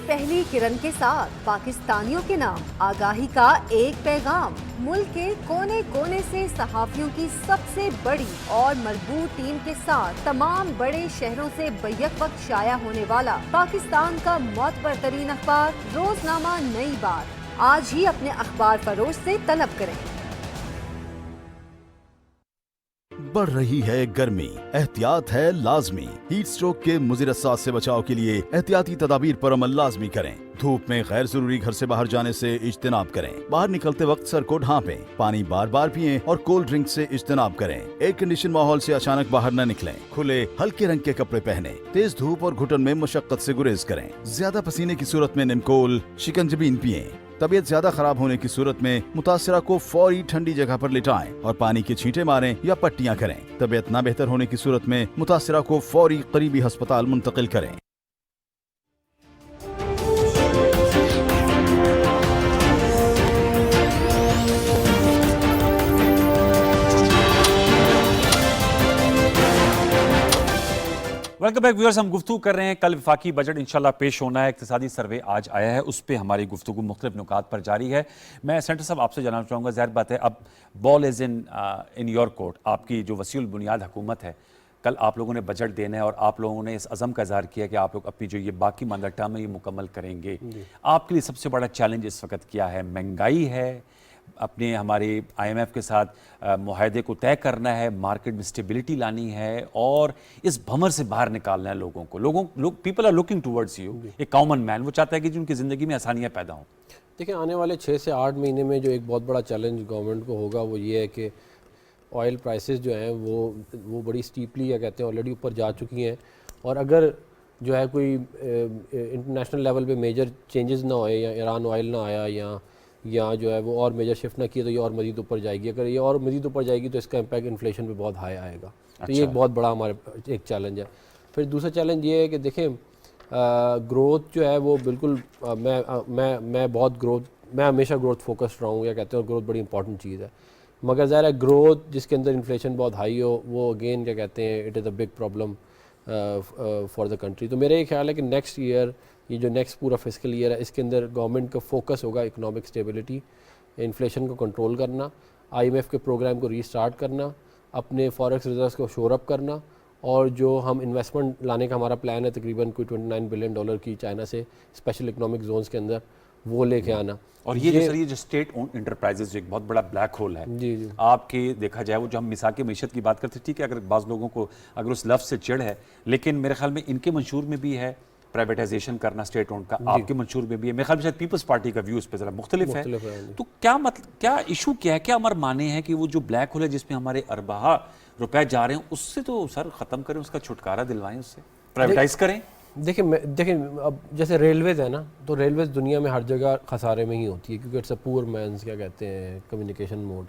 Speaker 5: पहली किरण के साथ पाकिस्तानियों के नाम आगाही का एक पैगाम। मुल्क के कोने कोने से सहाफियों की सबसे बड़ी और मजबूत टीम के साथ तमाम बड़े शहरों से बैक वक्त शाया होने वाला पाकिस्तान का मोतबर तरीन अखबार रोजनामा नई बात आज ही अपने अखबार फरोश से तलब करें।
Speaker 6: बढ़ रही है गर्मी, एहतियात है लाजमी। हीट स्ट्रोक के मुज़िर असर से बचाव के लिए एहतियाती तदाबीर पर अमल लाजमी करें। धूप में गैर जरूरी घर से बाहर जाने से इज्तिनाब करें। बाहर निकलते वक्त सर को ढांपें, पानी बार बार पिएं और कोल्ड ड्रिंक से इज्तिनाब करें। एयर कंडीशन माहौल से अचानक बाहर न निकलें। खुले हल्के रंग के कपड़े पहने। तेज धूप और घुटन में मशक्कत से गुरेज करें। ज्यादा पसीने की सूरत में निमकोल, शिकंजबीन पिएं। तबीयत ज्यादा खराब होने की सूरत में मुतासिरा को फौरी ठंडी जगह पर लिटाएं और पानी के छींटे मारें या पट्टियां करें। तबीयत ना बेहतर होने की सूरत में मुतासिरा को फौरी करीबी अस्पताल मुंतकिल करें।
Speaker 1: Welcome back viewers. हम गुफ्तगू कर रहे हैं, कल वफाकी बजट इंशाल्लाह पेश होना है। इक्तिसादी सर्वे आज आया है, उस पर हमारी गुफ्तगू मुख्तलिफ नुकात पर जारी है। मैं सेंटर साहब आपसे जानना चाहूँगा, ज़ाहिर बात है अब ball is in your court. आपकी जो वसीउल बुनियाद हुकूमत है, कल आप लोगों ने बजट देना है और आप लोगों ने इस अज़म का इज़हार किया कि आप लोग अपनी जो ये बाकी मांदा टर्म है ये मुकम्मल करेंगे। आपके लिए सबसे बड़ा चैलेंज इस वक्त क्या है? महंगाई है, अपने हमारे IMF के साथ मुआहदे को तय करना है, मार्केट में स्टेबिलिटी लानी है और इस भंवर से बाहर निकालना है लोगों को। People are looking towards you. एक कॉमन मैन वो चाहता है कि उनकी ज़िंदगी में आसानियाँ पैदा हों।
Speaker 4: देखिए, आने वाले 6 से 8 महीने में जो एक बहुत बड़ा चैलेंज गवर्नमेंट को होगा वो ये है कि ऑयल प्राइसेस जो हैं वो बड़ी स्टीपली या कहते हैं ऑलरेडी ऊपर जा चुकी हैं, और अगर जो है कोई इंटरनेशनल लेवल पे मेजर चेंजेस ना होए या ईरान ऑयल ना आया या जो है वो और मेजर शिफ्ट ना किए तो ये और मज़ीद ऊपर जाएगी। अगर ये और मज़ीद ऊपर जाएगी तो इसका इम्पैक्ट इन्फ्लेशन पे बहुत हाई आएगा। तो ये एक बहुत बड़ा हमारे एक चैलेंज है। फिर दूसरा चैलेंज ये है कि देखें, ग्रोथ जो है वो बिल्कुल मैं हमेशा ग्रोथ फोकस्ड रहा हूँ, या कहते हैं ग्रोथ बड़ी इंपॉर्टेंट चीज़ है, मगर ज़ाहिर है ग्रोथ जिसके अंदर इन्फ्लेशन बहुत हाई हो वो अगेन क्या कहते हैं it is a big problem for the country. तो मेरा ये ख्याल है कि नेक्स्ट ईयर, ये जो नेक्स्ट पूरा फिस्कल ईयर है, इसके अंदर गवर्नमेंट का फोकस होगा इकोनॉमिक स्टेबिलिटी, इन्फ्लेशन को कंट्रोल करना, IMF के प्रोग्राम को रीस्टार्ट करना, अपने फॉरेक्स रिजर्व्स को शोर अप करना, और जो हम इन्वेस्टमेंट लाने का हमारा प्लान है तकरीबन कोई $29 बिलियन की चाइना से स्पेशल इकोनॉमिक जोन्स के अंदर, वो लेके आना।
Speaker 1: और ये जो सर ये जो स्टेट ओन इंटरप्राइजेज जो एक बहुत बड़ा ब्लैक होल है,
Speaker 4: जी जी,
Speaker 1: आपके देखा जाए वो जो हम मिसाक मीशत की बात करते हैं, ठीक है, अगर बाज़ लोगों को अगर उस लफ्ज़ से चिढ़ है, लेकिन मेरे ख्याल में इनके मंशूर में भी है प्राइवेटाइजेशन करना स्टेट ओन का, आपके मंशूर में भी है। मेरे ख्याल में शायद पीपल्स पार्टी का व्यू इस पर ज़रा मुख्तलिफ है। तो क्या मतलब, क्या इशू क्या है, क्या हमारे माने हैं कि वो जो ब्लैक होल है जिसमें हमारे अरबा रुपए जा रहे हैं, उससे तो सर ख़त्म करें, उसका छुटकारा दिलवाएं, उससे प्राइवेटाइज करें।
Speaker 4: देखिए अब जैसे रेलवेज है ना, तो रेलवेज दुनिया में हर जगह खसारे में ही होती है, क्योंकि इट्स अ पुअर मैंस क्या कहते हैं कम्युनिकेशन मोड।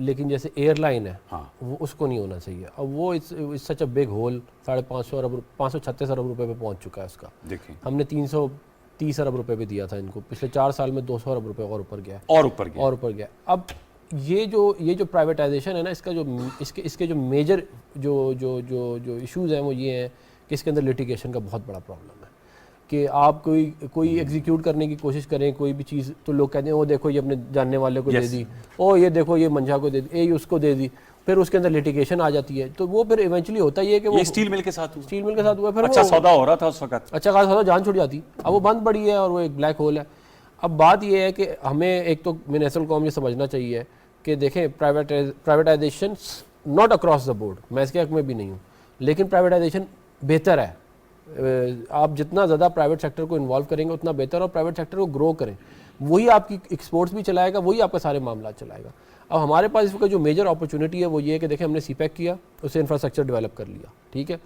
Speaker 4: लेकिन जैसे एयरलाइन है,
Speaker 1: हाँ,
Speaker 4: वो उसको नहीं होना चाहिए। अब वो it's such a big hole, 536 अरब रुपए पे पहुंच चुका है उसका।
Speaker 1: देखिए
Speaker 4: हमने 330 अरब रुपए पे दिया था इनको, पिछले 4 साल में 200 अरब रुपए और ऊपर गया है,
Speaker 1: और ऊपर गया।
Speaker 4: अब ये जो प्राइवेटाइजेशन है ना, इसका जो इसके जो मेजर जो इश्यूज हैं वो ये हैं कि इसके अंदर लिटिगेशन का बहुत बड़ा प्रॉब्लम है कि आप कोई एग्जीक्यूट करने की कोशिश करें कोई भी चीज़, तो लोग कहते हैं ओ देखो ये अपने जानने वाले को दे दी, ओ ये देखो ये मंझा को दे दी, ये उसको दे दी, फिर उसके अंदर लिटिगेशन आ जाती है। तो वो फिर इवेंचुअली होता ही है कि वो
Speaker 1: स्टील मिल के साथ
Speaker 4: हुआ, फिर
Speaker 1: अच्छा सौदा हो रहा था उस वक्त,
Speaker 4: अच्छा खासा सौदा, जान छुट जाती। अब वो बंद पड़ी है और वो एक ब्लैक होल है। अब बात ये है कि हमें एक तो मिनिस्ट्रियल कौम ये समझना चाहिए कि देखें privatisation not across the board, मैं इसके हक में भी नहीं हूँ, लेकिन प्राइवेटाइजेशन बेहतर है। आप जितना ज़्यादा प्राइवेट सेक्टर को इन्वॉल्व करेंगे उतना बेहतर, और प्राइवेट सेक्टर को ग्रो करें, वही आपकी एक्सपोर्ट्स भी चलाएगा, वही आपका सारे मामला चलाएगा। अब हमारे पास इसका जो मेजर अपॉर्चुनिटी है वो ये है कि देखें हमने सीपैक किया, उससे इंफ्रास्ट्रक्चर डेवलप कर लिया, ठीक है।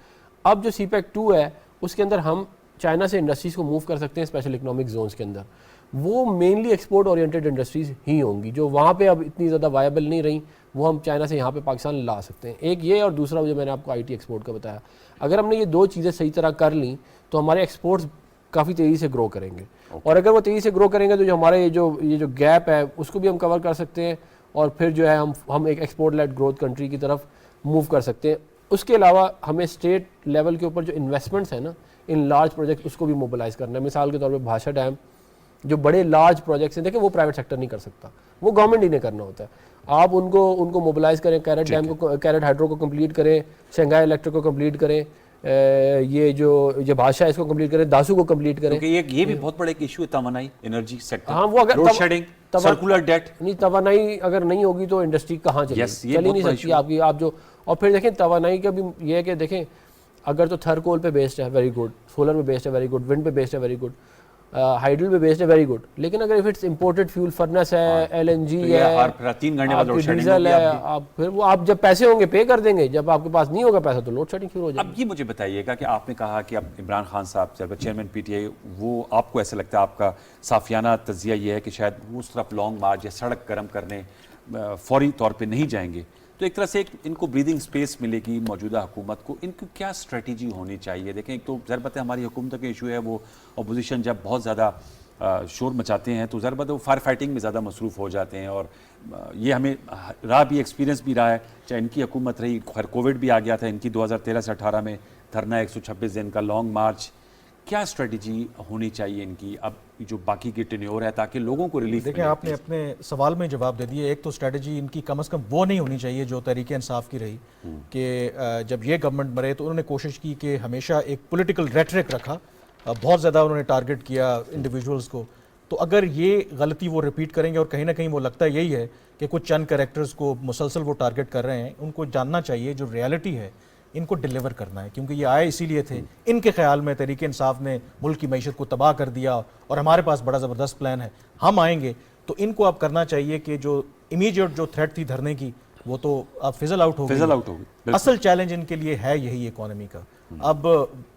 Speaker 4: अब जो सीपैक 2 है उसके अंदर हम चाइना से इंडस्ट्रीज़ को मूव कर सकते हैं स्पेशल इकोनॉमिक जोन्स के अंदर। वो मेनली एक्सपोर्ट ओरिएंटेड इंडस्ट्रीज़ ही होंगी जो वहाँ पे अब इतनी ज़्यादा वायबल नहीं रही, वो हम चाइना से यहाँ पे पाकिस्तान ला सकते हैं। एक ये, और दूसरा जो मैंने आपको आईटी एक्सपोर्ट का बताया, अगर हमने ये 2 चीज़ें सही तरह कर ली तो हमारे एक्सपोर्ट्स काफ़ी तेज़ी से ग्रो करेंगे। और अगर वो तेज़ी से ग्रो करेंगे तो जो हमारे ये जो गैप है उसको भी हम कवर कर सकते हैं, और फिर जो है हम एक एक्सपोर्ट लेड ग्रोथ कंट्री की तरफ मूव कर सकते हैं। उसके अलावा हमें स्टेट लेवल के ऊपर जो इन्वेस्टमेंट्स हैं ना इन लार्ज प्रोजेक्ट, उसको भी मोबिलाइज़ करना है। मिसाल के तौर पर भाषा डैम, जो बड़े लार्ज प्रोजेक्ट्स हैं, देखिए वो प्राइवेट सेक्टर नहीं कर सकता, वो गवर्नमेंट ही ने करना होता है। आप उनको मोबिलाइज करें, कैरेट डैम को, कैरेट हाइड्रो को कंप्लीट करें, शंघाई इलेक्ट्रिक को कंप्लीट करें, ये जो भाषा है इसको कंप्लीट करें, दासू को कंप्लीट करें।
Speaker 1: ये भी बहुत बड़ा एक इशू है तवानाई एनर्जी सेक्टर।
Speaker 4: हाँ, वो अगर
Speaker 1: लोड शेडिंग, सर्कुलर डेट,
Speaker 4: नहीं तवानाई अगर नहीं होगी तो इंडस्ट्री कहाँ चलेगी, चल ही नहीं सकती आपकी। आप जो, और फिर देखें तवानाई का भी ये है कि देखें अगर तो थर्कोल पे बेस्ड है वेरी गुड, सोलर पे बेस्ड है वेरी गुड, विंड पे बेस्ड है वेरी गुड, हाइडल पे बेस्ड है वेरी गुड, लेकिन अगर if it's imported fuel furnace है, LNG है,
Speaker 1: 3 घंटे बाद लोड शेडिंग
Speaker 4: डीजल है, आप फिर वो आप जब पैसे होंगे पे कर देंगे, जब आपके पास नहीं होगा पैसा तो लोड शेडिंग शुरू हो जाएगी।
Speaker 1: अब ये मुझे बताइएगा कि आपने कहा कि अब इमरान खान साहब जब चेयरमैन PTI, वो आपको ऐसा लगता है, आपका साफियाना तजिया ये है कि शायद वो उस तरफ लॉन्ग मार्च या सड़क गर्म करने फौरी तौर पर नहीं जाएंगे, तो एक तरह से इनको ब्रीदिंग स्पेस मिलेगी मौजूदा हुकूमत को। इनकी क्या स्ट्रेटजी होनी चाहिए? देखें, एक तो ज़रबत हमारी हुकूमत का इशू है, वो अपोजिशन जब बहुत ज़्यादा शोर मचाते हैं तो ज़रबत वो फायर फाइटिंग में ज़्यादा मसरूफ़ हो जाते हैं, और ये हमें रहा भी, एक्सपीरियंस भी रहा है, चाहे इनकी हुकूमत रही, खैर कोविड भी आ गया था इनकी 2013 से 18 में, धरना 126 दिन का, लॉन्ग मार्च। क्या स्ट्रेटजी होनी चाहिए इनकी अब जो बाकी की टेन्योर है, ताकि लोगों को रिलीफ?
Speaker 3: देखिए, आपने अपने सवाल में जवाब दे दिए। एक तो स्ट्रेटजी इनकी कम से कम वो नहीं होनी चाहिए जो तहरीक इंसाफ की रही कि जब ये गवर्नमेंट मरे तो उन्होंने कोशिश की कि हमेशा एक पॉलिटिकल रेटरिक रखा, बहुत ज़्यादा उन्होंने टारगेट किया इंडिविजुअल्स को। तो अगर ये गलती वो रिपीट करेंगे, और कहीं ना कहीं वो लगता यही है कि कुछ चंद कैरेक्टर्स को मुसलसल वो टारगेट कर रहे हैं, उनको जानना चाहिए जो रियलिटी है इनको डिलीवर करना है, क्योंकि ये आए इसीलिए थे। इनके ख्याल में तहरीक इंसाफ ने मुल्क की मईशत को तबाह कर दिया और हमारे पास बड़ा ज़बरदस्त प्लान है, हम आएंगे। तो इनको अब करना चाहिए कि जो इमीडिएट जो थ्रेट थी धरने की, वो तो अब फिजल आउट हो गई। असल चैलेंज इनके लिए है यही इकोनॉमी का। अब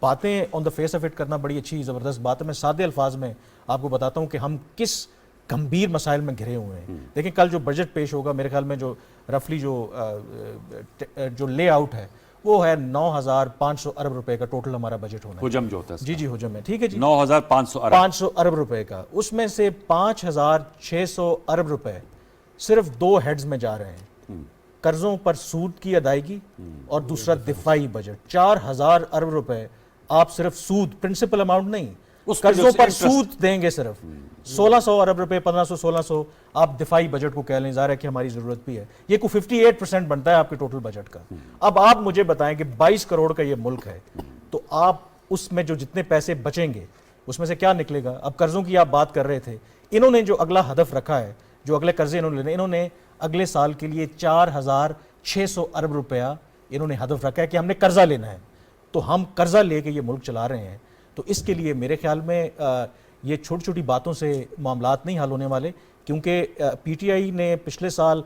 Speaker 3: बातें on the face of it करना बड़ी अच्छी ज़बरदस्त बात है। मैं सादे अल्फाज में आपको बताता हूँ कि हम किस गंभीर मसाइल में घिरे हुए हैं। देखिए, कल जो बजट पेश होगा, मेरे ख्याल में जो रफली जो लेआउट है वो है 9,500 अरब रुपए का टोटल हमारा बजट होना है।
Speaker 1: हुजम जो होता है
Speaker 3: जी, हुजम है, ठीक है जी,
Speaker 1: 9,500
Speaker 3: अरब रुपए का। उसमें से 5,600 अरब रुपए सिर्फ 2 हेड्स में जा रहे हैं, कर्जों पर सूद की अदायगी और दूसरा दिफाई बजट। 4,000 अरब रुपए आप सिर्फ सूद, प्रिंसिपल अमाउंट नहीं, कर्जों पर सूद देंगे सिर्फ। 1,600 अरब रुपए, 1,500-1,600 आप दिफाई बजट को कह लें, ज़ाहिर है कि हमारी जरूरत भी है। ये को 58% बनता है आपके टोटल बजट का। अब आप मुझे बताएं कि 22 करोड़ का ये मुल्क है, तो आप उसमें जो जितने पैसे बचेंगे उसमें से क्या निकलेगा। अब कर्जों की आप बात कर रहे थे, इन्होंने जो अगला हदफ रखा है, जो अगले कर्जे इन्होंने लेने, इन्होंने अगले साल के लिए 4,600 अरब रुपया इन्होंने हदफ रखा है कि हमने कर्जा लेना है। तो हम कर्जा लेके ये मुल्क चला रहे हैं, तो इसके लिए मेरे ख्याल में ये छोटी छोटी बातों से मामलात नहीं हल होने वाले, क्योंकि पीटीआई ने पिछले साल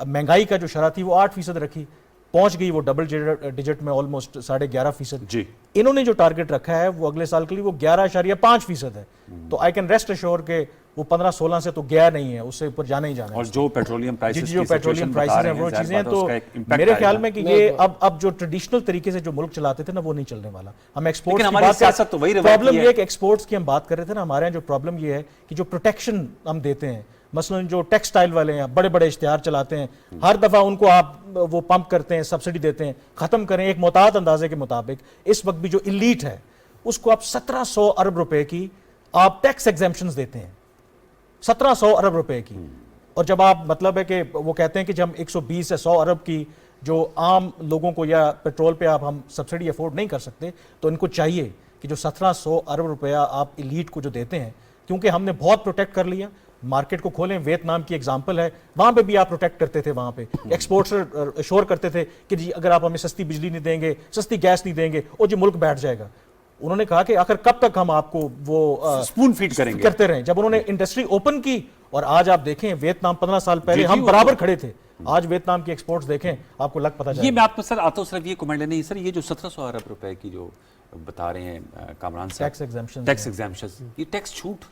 Speaker 3: महंगाई का जो शरह थी वो 8% रखी, पहुंच गई वो डबल डिजिट में ऑलमोस्ट 11.5%।
Speaker 1: जी।
Speaker 3: इन्होंने जो टारगेट रखा है वो अगले साल के लिए वो 11.5% है। तो आई कैन रेस्ट एश्योर के वो 15-16 से तो गया नहीं है, उससे ऊपर जाना ही जाना है।
Speaker 1: और जो पेट्रोलियम प्राइसेस
Speaker 3: जो पेट्रोलियम प्राइसेस हैं वो चीजें हैं, तो मेरे ख्याल में कि ये अब जो ट्रेडिशनल तरीके से जो मुल्क चलाते थे ना, वो नहीं चलने वाला। हम एक्सपोर्ट्स की बात
Speaker 1: सियासत तो वही रही
Speaker 3: प्रॉब्लम ये है कि एक्सपोर्ट्स की हम बात कर रहे थे ना, हमारे यहाँ जो प्रॉब्लम ये है कि जो प्रोटेक्शन हम देते हैं, मसलन जो टेक्सटाइल वाले हैं बड़े बड़े इश्तिहार चलाते हैं, हर दफा उनको आप वो पंप करते हैं, सब्सिडी देते हैं, खत्म करें एक मोहतात अंदाजे के मुताबिक। इस वक्त भी जो इलीट है उसको आप 1700 अरब रुपए की आप टैक्स एग्जेम्पशंस देते हैं, 1700 अरब रुपए की। और जब आप मतलब है कि वो कहते हैं कि जब 120 से 100 अरब की जो आम लोगों को या पेट्रोल पे आप हम सब्सिडी अफोर्ड नहीं कर सकते, तो इनको चाहिए कि जो 1700 अरब रुपया आप इलीट को जो देते हैं, क्योंकि हमने बहुत प्रोटेक्ट कर लिया। मार्केट को खोलें, वियतनाम की एग्जांपल है, वहां पे भी आप प्रोटेक्ट करते थे, वहां पे एक्सपोर्टर श्योर करते थे कि जी अगर आप हमें सस्ती बिजली नहीं देंगे, सस्ती गैस नहीं देंगे, और जी मुल्क बैठ जाएगा। उन्होंने कहा कि आखिर कब तक हम आपको वो
Speaker 1: स्पून फीड करेंगे,
Speaker 3: करते रहें। जब उन्होंने इंडस्ट्री ओपन की, और आज आप देखें वियतनाम 15 साल पहले हम बराबर खड़े थे, आज वियतनाम की एक्सपोर्ट्स देखें आपको लग पता
Speaker 1: ये मैं आपको सर आता हूं, सिर्फ ये कमेंट नहीं सर, ये जो 1700 अरब रुपए की जो बता रहे हैं कामरान साहब, टैक्स एग्जेम्पशन, ये टैक्स छूट,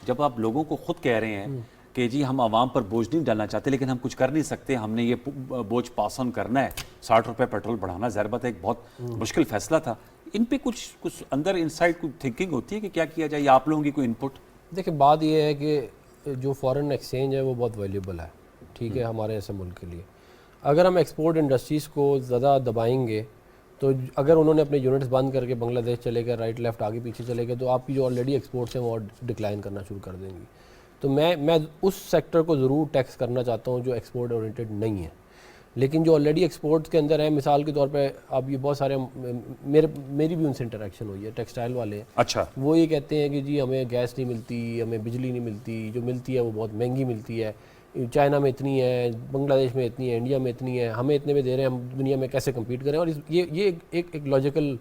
Speaker 1: जब आप लोगों को खुद कह रहे हैं कि जी हम आवाम पर बोझ नहीं डालना चाहते, लेकिन हम कुछ कर नहीं सकते, हमने ये बोझ पास ऑन करना है, 60 रुपए पेट्रोल बढ़ाना ज़ाहिर बात है एक बहुत मुश्किल फैसला था। इन पे कुछ अंदर इनसाइड कुछ थिंकिंग होती है कि क्या किया जाए, या आप लोगों की कोई इनपुट?
Speaker 4: देखिए बात ये है कि जो फॉरेन एक्सचेंज है वो बहुत वैल्यूबल है, ठीक है, हमारे ऐसे मुल्क के लिए। अगर हम एक्सपोर्ट इंडस्ट्रीज़ को ज़्यादा दबाएंगे, तो अगर उन्होंने अपने यूनिट्स बंद करके बांग्लादेश चले गए, राइट लेफ्ट आगे पीछे चले गए, तो आपकी जो ऑलरेडी एक्सपोर्ट्स हैं वो डिक्लाइन करना शुरू कर देंगी। तो मैं उस सेक्टर को ज़रूर टैक्स करना चाहता हूँ जो एक्सपोर्ट ओरिएंटेड नहीं है, लेकिन जो ऑलरेडी एक्सपोर्ट्स के अंदर है। मिसाल के तौर पे अब ये बहुत सारे मेरी भी उनसे इंटरेक्शन हुई है, टेक्सटाइल वाले।
Speaker 1: अच्छा।
Speaker 4: वो ये कहते हैं कि जी हमें गैस नहीं मिलती, हमें बिजली नहीं मिलती, जो मिलती है वो बहुत महंगी मिलती है, चाइना में इतनी है, बांग्लादेश में इतनी है, इंडिया में इतनी है, हमें इतने में दे रहे हैं, हम दुनिया में कैसे कम्पीट करें। और ये एक लॉजिकल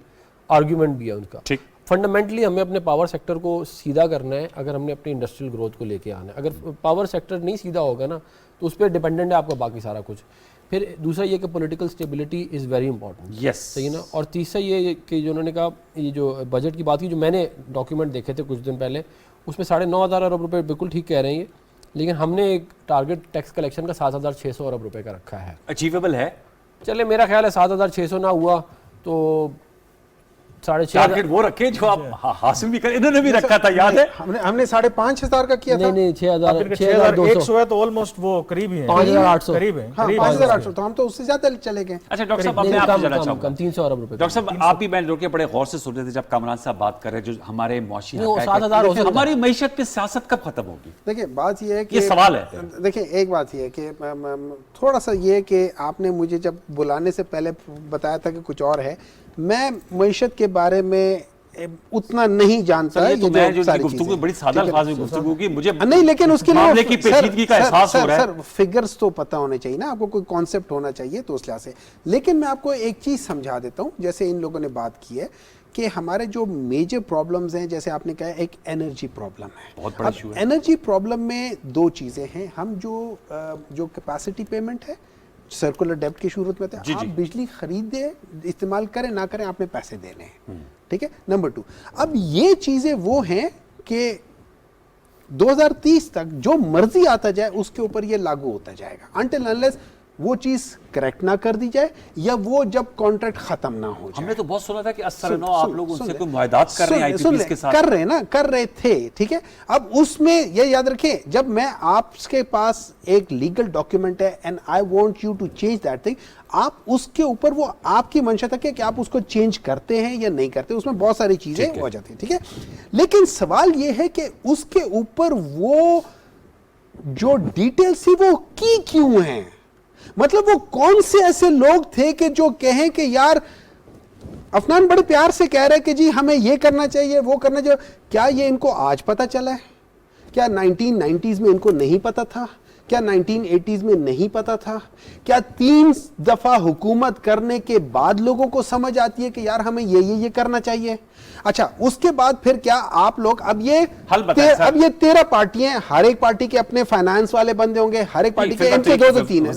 Speaker 4: आर्ग्यूमेंट भी है उनका।
Speaker 1: ठीक।
Speaker 4: फंडामेंटली हमें अपने पावर सेक्टर को सीधा करना है, अगर हमने अपनी इंडस्ट्रियल ग्रोथ को लेके आना है। अगर पावर सेक्टर नहीं सीधा होगा ना, तो उस पर डिपेंडेंट है आपका बाकी सारा कुछ। फिर दूसरा ये कि political stability is very important,
Speaker 1: yes,
Speaker 4: सही ना। और तीसरा ये कि जो उन्होंने कहा, ये जो बजट की बात की, जो मैंने डॉक्यूमेंट देखे थे कुछ दिन पहले, उसमें 9,500 अरब रुपये बिल्कुल ठीक कह रहे हैं ये, लेकिन हमने एक टारगेट टैक्स कलेक्शन का 7,600 अरब रुपये का रखा है।
Speaker 1: अचीवेबल है?
Speaker 4: चले मेरा ख्याल है 7,600 ना हुआ तो 6,500
Speaker 1: टारगेट वो रखे जो आप हासिल भी करें। इन्होंने भी रखा था, याद है?
Speaker 2: हमने 5,500 का किया था।
Speaker 4: नहीं 6,200
Speaker 3: है तो ऑलमोस्ट वो करीब ही है,
Speaker 4: 5,800
Speaker 3: करीब है।
Speaker 2: हाँ, 5,800, तो हम तो उससे ज्यादा चले गए।
Speaker 1: अच्छा डॉक्टर साहब, मैं आपसे जानना चाहूंगा,
Speaker 4: 300 अरब रुपए।
Speaker 1: डॉक्टर साहब आप भी मैं रोके बड़े गौर से सुन रहे थे जब कामरान साहब बात कर रहे हैं, जो हमारे मुआशी
Speaker 4: नहीं, वो 7,000 हो सकता है।
Speaker 1: हमारी मईशत पे सियासत कब खत्म होगी?
Speaker 2: देखिए बात ये है कि
Speaker 1: ये सवाल है।
Speaker 2: देखिए एक बात ये है कि थोड़ा सा ये कि आपने मुझे जब बुलाने से पहले बताया था कि कुछ और है, मैं मईशत के बारे में उतना नहीं जानता है।
Speaker 1: तो मैं जो गुफ्तगू बड़ी सादा अल्फाज में गुफ्तगू की, मुझे
Speaker 2: नहीं, लेकिन उसके
Speaker 1: मामले की पेचीदगी का एहसास हो रहा है।
Speaker 2: सर फिगर्स तो पता होने चाहिए ना आपको, कोई कॉन्सेप्ट होना चाहिए, तो उस लिहाज से। लेकिन मैं आपको एक चीज समझा देता हूं, जैसे इन लोगों ने बात की है कि हमारे जो मेजर प्रॉब्लम्स हैं, जैसे आपने कहा एक एनर्जी प्रॉब्लम है,
Speaker 1: बहुत बड़ा इशू है।
Speaker 2: एनर्जी प्रॉब्लम में दो चीजें हैं। हम जो कैपेसिटी पेमेंट है, सर्कुलर डेब्ट की सूरत में थे, आप बिजली खरीदे इस्तेमाल करें ना करें, आपने पैसे देने हैं, ठीक है। नंबर 2, अब ये चीजें वो हैं कि 2030 तक जो मर्जी आता जाए उसके ऊपर ये लागू होता जाएगा, अनटिल अनलेस वो चीज करेक्ट ना कर दी जाए या वो जब कॉन्ट्रैक्ट खत्म ना हो जाए।
Speaker 1: हमने तो बहुत सुना था कि 80-9 आप लोग उनसे कोई मुआहदात कर रहे हैं आईपीपीएस के साथ।
Speaker 2: कर रहे थे, ठीक है। अब उसमें ये याद रखें, जब मैं आपके पास एक लीगल डॉक्यूमेंट है and I want you to change that thing, आप उसके ऊपर, वो आपकी मंशा तक है कि आप उसको चेंज करते हैं या नहीं करते, उसमें बहुत सारी चीजें हो जाती है, ठीक है। लेकिन सवाल ये है कि उसके ऊपर वो जो डिटेल्स थी वो की क्यों है, मतलब वो कौन से ऐसे लोग थे कि जो कहें कि यार अफनान बड़े प्यार से कह रहे हैं कि जी हमें ये करना चाहिए, वो करना चाहिए। क्या ये इनको आज पता चला है? क्या 1990s में इनको नहीं पता था? क्या 1980s में नहीं पता था? क्या 3 दफा हुकूमत करने के बाद लोगों को समझ आती है कि यार हमें ये करना चाहिए? अच्छा, उसके बाद फिर क्या आप लोग अब ये
Speaker 1: हल बताएं सर।
Speaker 2: अब ये 13 पार्टियां, हर एक पार्टी के अपने फाइनेंस वाले बंदे होंगे, हर एक पार्टी के इनके 2-3 है,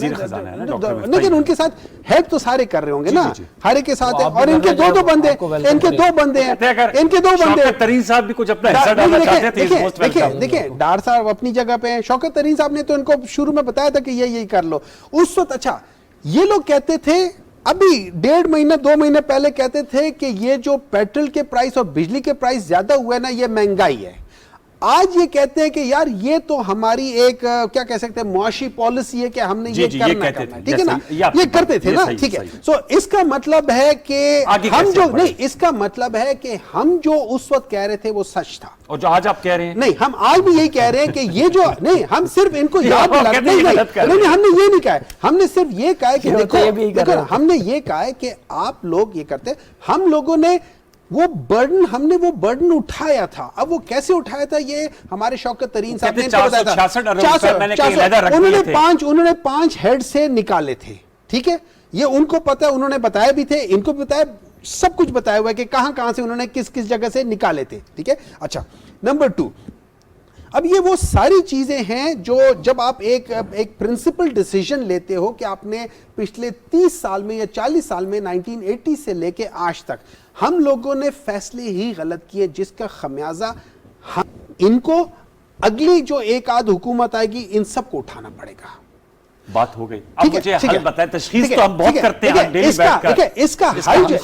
Speaker 2: लेकिन उनके साथ हेड तो सारे कर रहे होंगे ना, हर एक के साथ है, और इनके 2 बंदे, इनके 2 बंदे हैं, इनके 2 बंदे हैं।
Speaker 1: तरीन साहब भी कुछ अपना हिस्सा डालना चाहते थे।
Speaker 2: देखिए डार साहब अपनी जगह पे हैं, शौकत तरीन साहब ने तो इनको शुरू में बताया था कि ये कर लो उस वक्त। अच्छा, ये लोग कहते थे अभी 1.5 महीने 2 महीने पहले कहते थे कि ये जो पेट्रोल के प्राइस और बिजली के प्राइस ज्यादा हुए ना, ये महंगाई है। आज ये कहते हैं कि यार ये तो हमारी एक क्या कह सकते हैं मुआशी पॉलिसी है कि हमने ये करना है, ठीक है ना, ये करते थे ना, ठीक है। सो इसका मतलब है कि हम जो नहीं, इसका मतलब है कि हम जो उस वक्त कह रहे थे वो सच था,
Speaker 1: और जो आज आप कह रहे हैं
Speaker 2: नहीं, हम आज भी यही कह रहे हैं कि ये जो नहीं, हम सिर्फ इनको याद दिलाते नहीं, हमने ये नहीं कहा है, हमने सिर्फ ये कहा है कि देखो हमने ये कहा है कि आप लोग ये करते, हम लोगों ने हमने वो बर्डन उठाया था। अब वो कैसे उठाया था ये हमारे शौकत तरीन साहब ने बताया था। उन्होंने 5 हेड से निकाले थे, ठीक है, ये उनको पता है, उन्होंने बताया भी थे, इनको भी बताया, सब कुछ बताया हुआ है कि कहां से उन्होंने किस जगह से निकाले थे, ठीक है। अच्छा, नंबर 2, अब ये वो सारी चीजें हैं जो जब आप एक प्रिंसिपल डिसीजन लेते हो कि आपने पिछले 30 साल में या 40 साल में 1980 से लेके आज तक हम लोगों ने फैसले ही गलत किए, जिसका खमियाजा इनको अगली जो एक आध हुकूमत आएगी इन सबको उठाना पड़ेगा।
Speaker 1: बात हो गई। अब मुझे हल बताएं, तशखीस तो हम बहुत करते हैं डेली बैठकर,
Speaker 2: इसका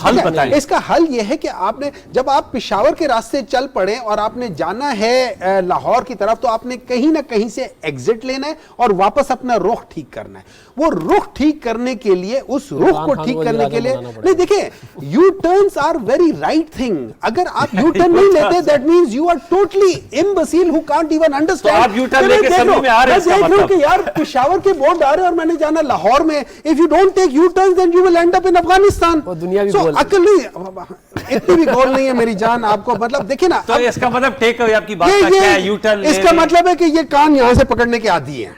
Speaker 2: हल बताएं। इसका हल यह है कि आपने जब आप पेशावर के रास्ते चल पड़े और आपने जाना है लाहौर की तरफ, तो आपने कहीं ना कहीं से एग्जिट लेना है और वापस अपना रुख ठीक करना है। वो रुख ठीक करने के लिए, उस रुख को ठीक करने के लिए नहीं, देखिए U turns are very right thing. अगर आप यू टर्न नहीं लेते that means you are totally imbecile who can't even understand.
Speaker 1: आप यू टर्न लेके समझ में आ रहे हैं इसका मतलब
Speaker 2: कि यार पेशावर के बोर्ड और मैंने जाना लाहौर में, if you don't take U turn then you will end up in Afghanistan.
Speaker 4: दुनिया भी
Speaker 2: अकल नहीं, इतनी भी गोल नहीं है मेरी जान, आपको मतलब देखिए ना।
Speaker 1: तो इसका मतलब टेक अवे आपकी बात का क्या है? यू टर्न
Speaker 2: इसका मतलब है कि ये कान यहां से पकड़ने के आदी है।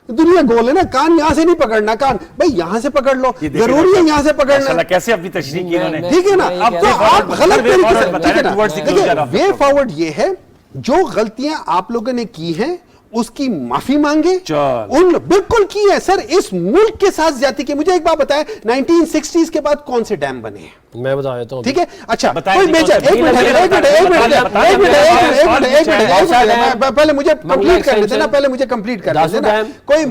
Speaker 2: दुनिया गोल है ना, कान यहां से नहीं पकड़ना, कान भाई यहां से पकड़ लो, जरूरी है यहां से पकड़ना।
Speaker 1: कैसे अपनी तशरीह की इन्होंने,
Speaker 2: ठीक है ना। अब तो आप गलत तरीके से वे फॉरवर्ड ये है, जो गलतियां आप लोगों ने की हैं उसकी माफी मांगे, उन बिल्कुल की है सर, इस मुल्क के साथ ज्यादती की। मुझे एक बात बताएं, 1960s के बाद कौन से डैम बने हैं?
Speaker 4: मैं बता देता हूं,
Speaker 2: ठीक है। अच्छा,
Speaker 1: कोई
Speaker 2: मेजर पहले मुझे कंप्लीट कर लेते ना, पहले मुझे कंप्लीट कर लेते ना। कोई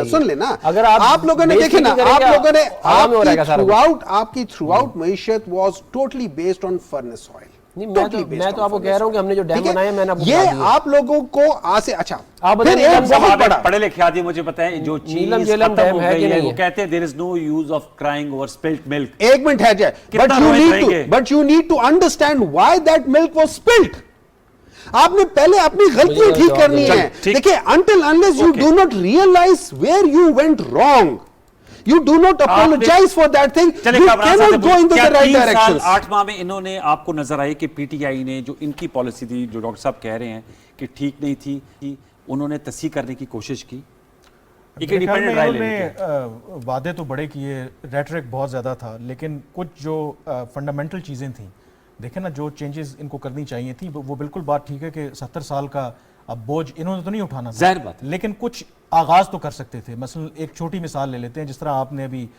Speaker 2: सुन लेना, अगर आप लोगों ने देखे ना, आपकी थ्रू आउट मईशत was totally based on furnace oil.
Speaker 4: मैं तो आपको कह रहा हूं कि हमने जो डैम बनाए, मैंने आपको
Speaker 2: ये आप लोगों को आज से अच्छा
Speaker 1: आप पढ़े लिखे आदमी, मुझे पता है जो
Speaker 4: नीलम झेलम डैम है कि नहीं,
Speaker 1: वो कहते हैं there is no use of crying over spilled milk.
Speaker 2: एक मिनट है जाए, but you need to understand why that milk was spilled. आपने पहले अपनी गलतियां ठीक करनी है। देखिए, until unless you do not realize where you went wrong, you do not apologize for that thing, you cannot go in the right directions।
Speaker 1: 8 माह में इन्होंने आपको नजर आई कि पीटीआई ने जो इनकी पॉलिसी थी, जो डॉक्टर साहब कह रहे हैं कि ठीक नहीं थी, कि उन्होंने तस्हीह करने की कोशिश की, एक इंडिपेंडेंट राय लेने
Speaker 3: वादे तो बड़े किए, रेटरिक बहुत ज्यादा था, लेकिन कुछ जो फंडामेंटल चीजें थी, देखें ना, जो चेंजेस इनको करनी चाहिए थी, वो बिल्कुल बात ठीक है कि 70 साल का अब बोझ इन्होंने तो नहीं उठाना,
Speaker 1: जाहिर बात,
Speaker 3: लेकिन कुछ आगाज तो कर सकते थे। मसलन एक छोटी मिसाल ले लेते हैं, जिस तरह आपने अभी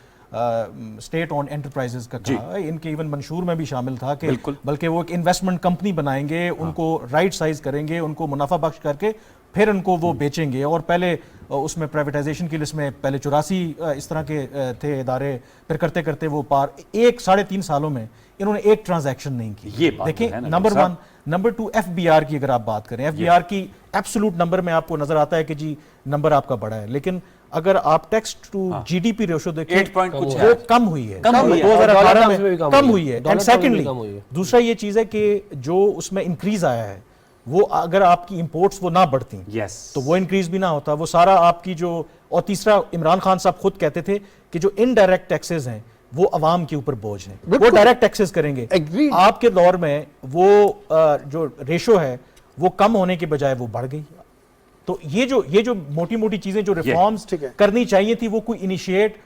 Speaker 3: स्टेट ऑन एंटरप्राइजेस का कहा, इनके इवन मंशूर में भी शामिल था कि बल्कि वो एक इन्वेस्टमेंट कंपनी बनाएंगे, उनको राइट साइज करेंगे, उनको मुनाफा बख्श करके फिर उनको वो बेचेंगे। और पहले उसमें प्राइवेटाइजेशन की लिस्ट में पहले 84 इस तरह के थे इदारे, फिर करते करते वो पार 1-3.5 सालों में इन्होंने एक ट्रांजैक्शन नहीं की।
Speaker 1: ये
Speaker 3: देखिए, नंबर 1। नंबर 2, एफबीआर की अगर आप बात करें, एफबीआर की एब्सोल्यूट नंबर में आपको नजर आता है कि जी नंबर आपका बड़ा है, लेकिन अगर आप टैक्स टू जीडीपी रेशो देखें,
Speaker 1: 8 पॉइंट कुछ
Speaker 3: वो कम हुई है, 2018 में कम हुई है। एंड सेकेंडली, दूसरा ये चीज है कि जो उसमें इंक्रीज आया है, वो अगर आपकी इंपोर्ट्स वो ना बढ़ती,
Speaker 1: yes,
Speaker 3: तो वो इंक्रीज भी ना होता, वो सारा आपकी जो और तीसरा, इमरान खान साहब खुद कहते थे कि जो इनडायरेक्ट टैक्सेस हैं वो अवाम के ऊपर बोझ हैं, वो डायरेक्ट टैक्सेस करेंगे।
Speaker 2: Agreed.
Speaker 3: आपके दौर में वो जो रेशो है वो कम होने के बजाय वो बढ़ गई। तो ये जो मोटी मोटी चीजें जो रिफॉर्म्स
Speaker 2: ठीक है।
Speaker 3: करनी चाहिए थी वो कोई इनिशिएट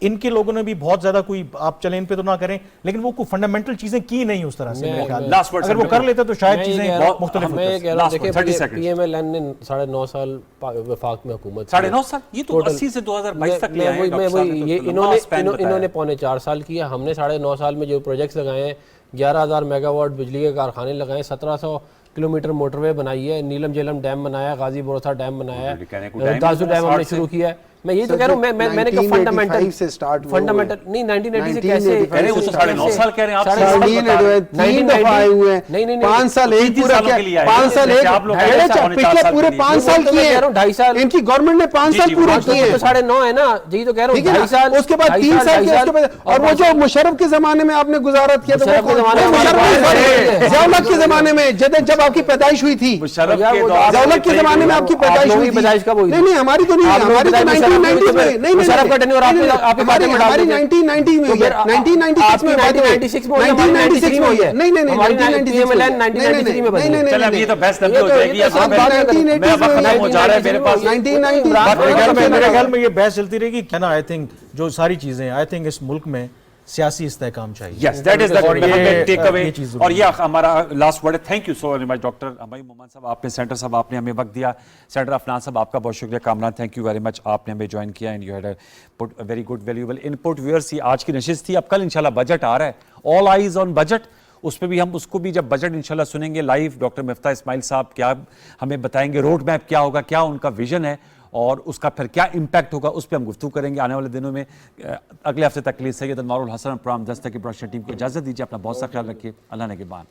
Speaker 3: इनके लोगों ने भी बहुत ज्यादा कोई, आप चले इन पे तो ना करें, लेकिन वो कोई फंडामेंटल चीजें की नहीं उस तरह से मेरे ख्याल में।
Speaker 1: Last word,
Speaker 3: अगर वो
Speaker 1: sir,
Speaker 3: कर लेते तो शायद
Speaker 4: मैं ये
Speaker 3: चीजें
Speaker 4: कह रहा हूं-
Speaker 3: मुख्तलिफ
Speaker 4: मैं ये
Speaker 3: होती।
Speaker 4: कह रहा हूं,
Speaker 1: Last word, 30
Speaker 4: देखिए
Speaker 1: seconds.
Speaker 4: पीएमएल ने 9.5 साल वफाक में हुकूमत
Speaker 1: 9.5 साल, ये तो 80 से 2022 तक लिया है
Speaker 4: मैं
Speaker 1: डॉक्टर साहब ने,
Speaker 4: वही ये
Speaker 1: तो लंबा span बताया।
Speaker 4: इन्होंने 4.5 साल किया, हमने 9.5 साल में जो प्रोजेक्ट्स लगाए हैं, 11,000 मेगावाट बिजली के कारखाने लगाए, 1700 किलोमीटर मोटरवे बनाई है, नीलम झेलम डैम बनाया, गाजी बोरसा डैम बनाया है, दासू डैम हमने शुरू किया है। मैं यही तो कह रहा हूँ, मैंने कहा
Speaker 2: 1985 से start हुआ
Speaker 4: फंडामेंटल नहीं 1980 से कैसे
Speaker 2: 1985
Speaker 1: वो तो 9.5 साल कह रहे हैं आप,
Speaker 2: साढ़े 3 दफा आए हुए हैं,
Speaker 4: नहीं,
Speaker 2: 5 साल एक
Speaker 1: 30
Speaker 2: पूरा
Speaker 1: सालों
Speaker 2: किया,
Speaker 1: के लिए आए
Speaker 2: 5 साल
Speaker 1: जैसे
Speaker 2: एक,
Speaker 1: आप लोग कह रहे हैं,
Speaker 2: अच्छा,
Speaker 1: 4.5
Speaker 2: पिछले
Speaker 1: साल
Speaker 2: पूरे
Speaker 1: के लिए।
Speaker 2: 5 साल
Speaker 4: तो मैं
Speaker 2: किए
Speaker 4: कह रहा हूं, 2.5 साल।
Speaker 2: इनकी गवर्नमेंट ने 5
Speaker 1: जी,
Speaker 2: साल
Speaker 1: जी,
Speaker 2: पूरे
Speaker 1: वहाँ तो
Speaker 2: किए हैं।
Speaker 4: 9.5 है ना, यही तो कह रहा हूँ,
Speaker 2: ठीक है
Speaker 4: 2.5 साल,
Speaker 2: ना, उसके बाद 3 साल के, उसके बाद और वो जो मुशर्रफ के जमाने में आपने गुजारत किया, तो
Speaker 4: मुशर्रफ के
Speaker 2: वो
Speaker 4: जमाने में
Speaker 2: ज़िया-उल-हक के जमाने में जब आपकी पैदाइश हुई थी,
Speaker 1: मुशर्रफ
Speaker 4: यार,
Speaker 1: के
Speaker 4: वो
Speaker 1: दौर
Speaker 2: ज़िया-उल-हक के जमाने में आपकी पैदाइश हुई थी।
Speaker 4: पैदाइश कब हुई थी?
Speaker 2: नहीं हमारी तो नहीं,
Speaker 4: आप लोगों
Speaker 2: हमारी
Speaker 4: की
Speaker 2: तो
Speaker 4: पैदाइश
Speaker 2: 1990 में, नहीं
Speaker 4: मुशर्रफ का tenure आपकी बातें में डाल
Speaker 2: हमारी
Speaker 4: देते।
Speaker 2: 1990 में
Speaker 4: तो
Speaker 2: हुई है,
Speaker 4: फिर
Speaker 2: 1996 में बात हुई,
Speaker 4: 1996 में हुई है, हमारी
Speaker 2: 1996 में हुई है, नहीं
Speaker 4: हमारी
Speaker 2: 1996 में,
Speaker 4: 1993 में बनी है।
Speaker 1: चल अब ये तो बहस लंबी हो
Speaker 4: ये तो-
Speaker 1: जाएगी,
Speaker 4: ये
Speaker 1: अब
Speaker 4: तो
Speaker 1: मैं
Speaker 4: बात करें।
Speaker 1: मैं वक्त खत्म हो जा रहा है मेरे पास।
Speaker 2: 1990
Speaker 3: मेरे ख्याल में ये बहस चलती रहेगी क्या ना। आई थिंक जो सारी चीजें, आई थिंक इस मुल्क में सियासी इस्तेहकाम चाहिए।
Speaker 1: Yes, that is the
Speaker 3: और ये
Speaker 1: टेक अवे।
Speaker 3: ये चीज़
Speaker 1: और ये हमारा लास्ट वर्ड है। Thank you so very much doctor अमई मोहम्मद साहब, आपने, सेंटर साहब आपने हमें वक्त दिया। सेंटर अफनान साहब आपका बहुत शुक्रिया। Kamran, thank you very much, आपने हमें ज्वाइन किया and you had put a very good valuable input. Viewers, ये आज की नशिस्त थी। अब कल इंशाल्लाह बजट आ रहा है, ऑल आइज ऑन बजट, उस पर भी हम उसको भी जब बजट इंशाल्लाह सुनेंगे लाइव, डॉक्टर मिफ्ता इस्माइल साहब क्या हमें बताएंगे, रोड मैप क्या होगा, क्या उनका विजन है और उसका फिर क्या इम्पैक्ट होगा, उस पर हम गुफ्तगू करेंगे आने वाले दिनों में। अगले हफ्ते तक के लिए सैयद अनवारुल हसन प्रोग्राम 10 तक की प्रोडक्शन टीम को इजाज़त दीजिए। अपना बहुत सा ख्याल रखिए। अल्लाह ने के बाद।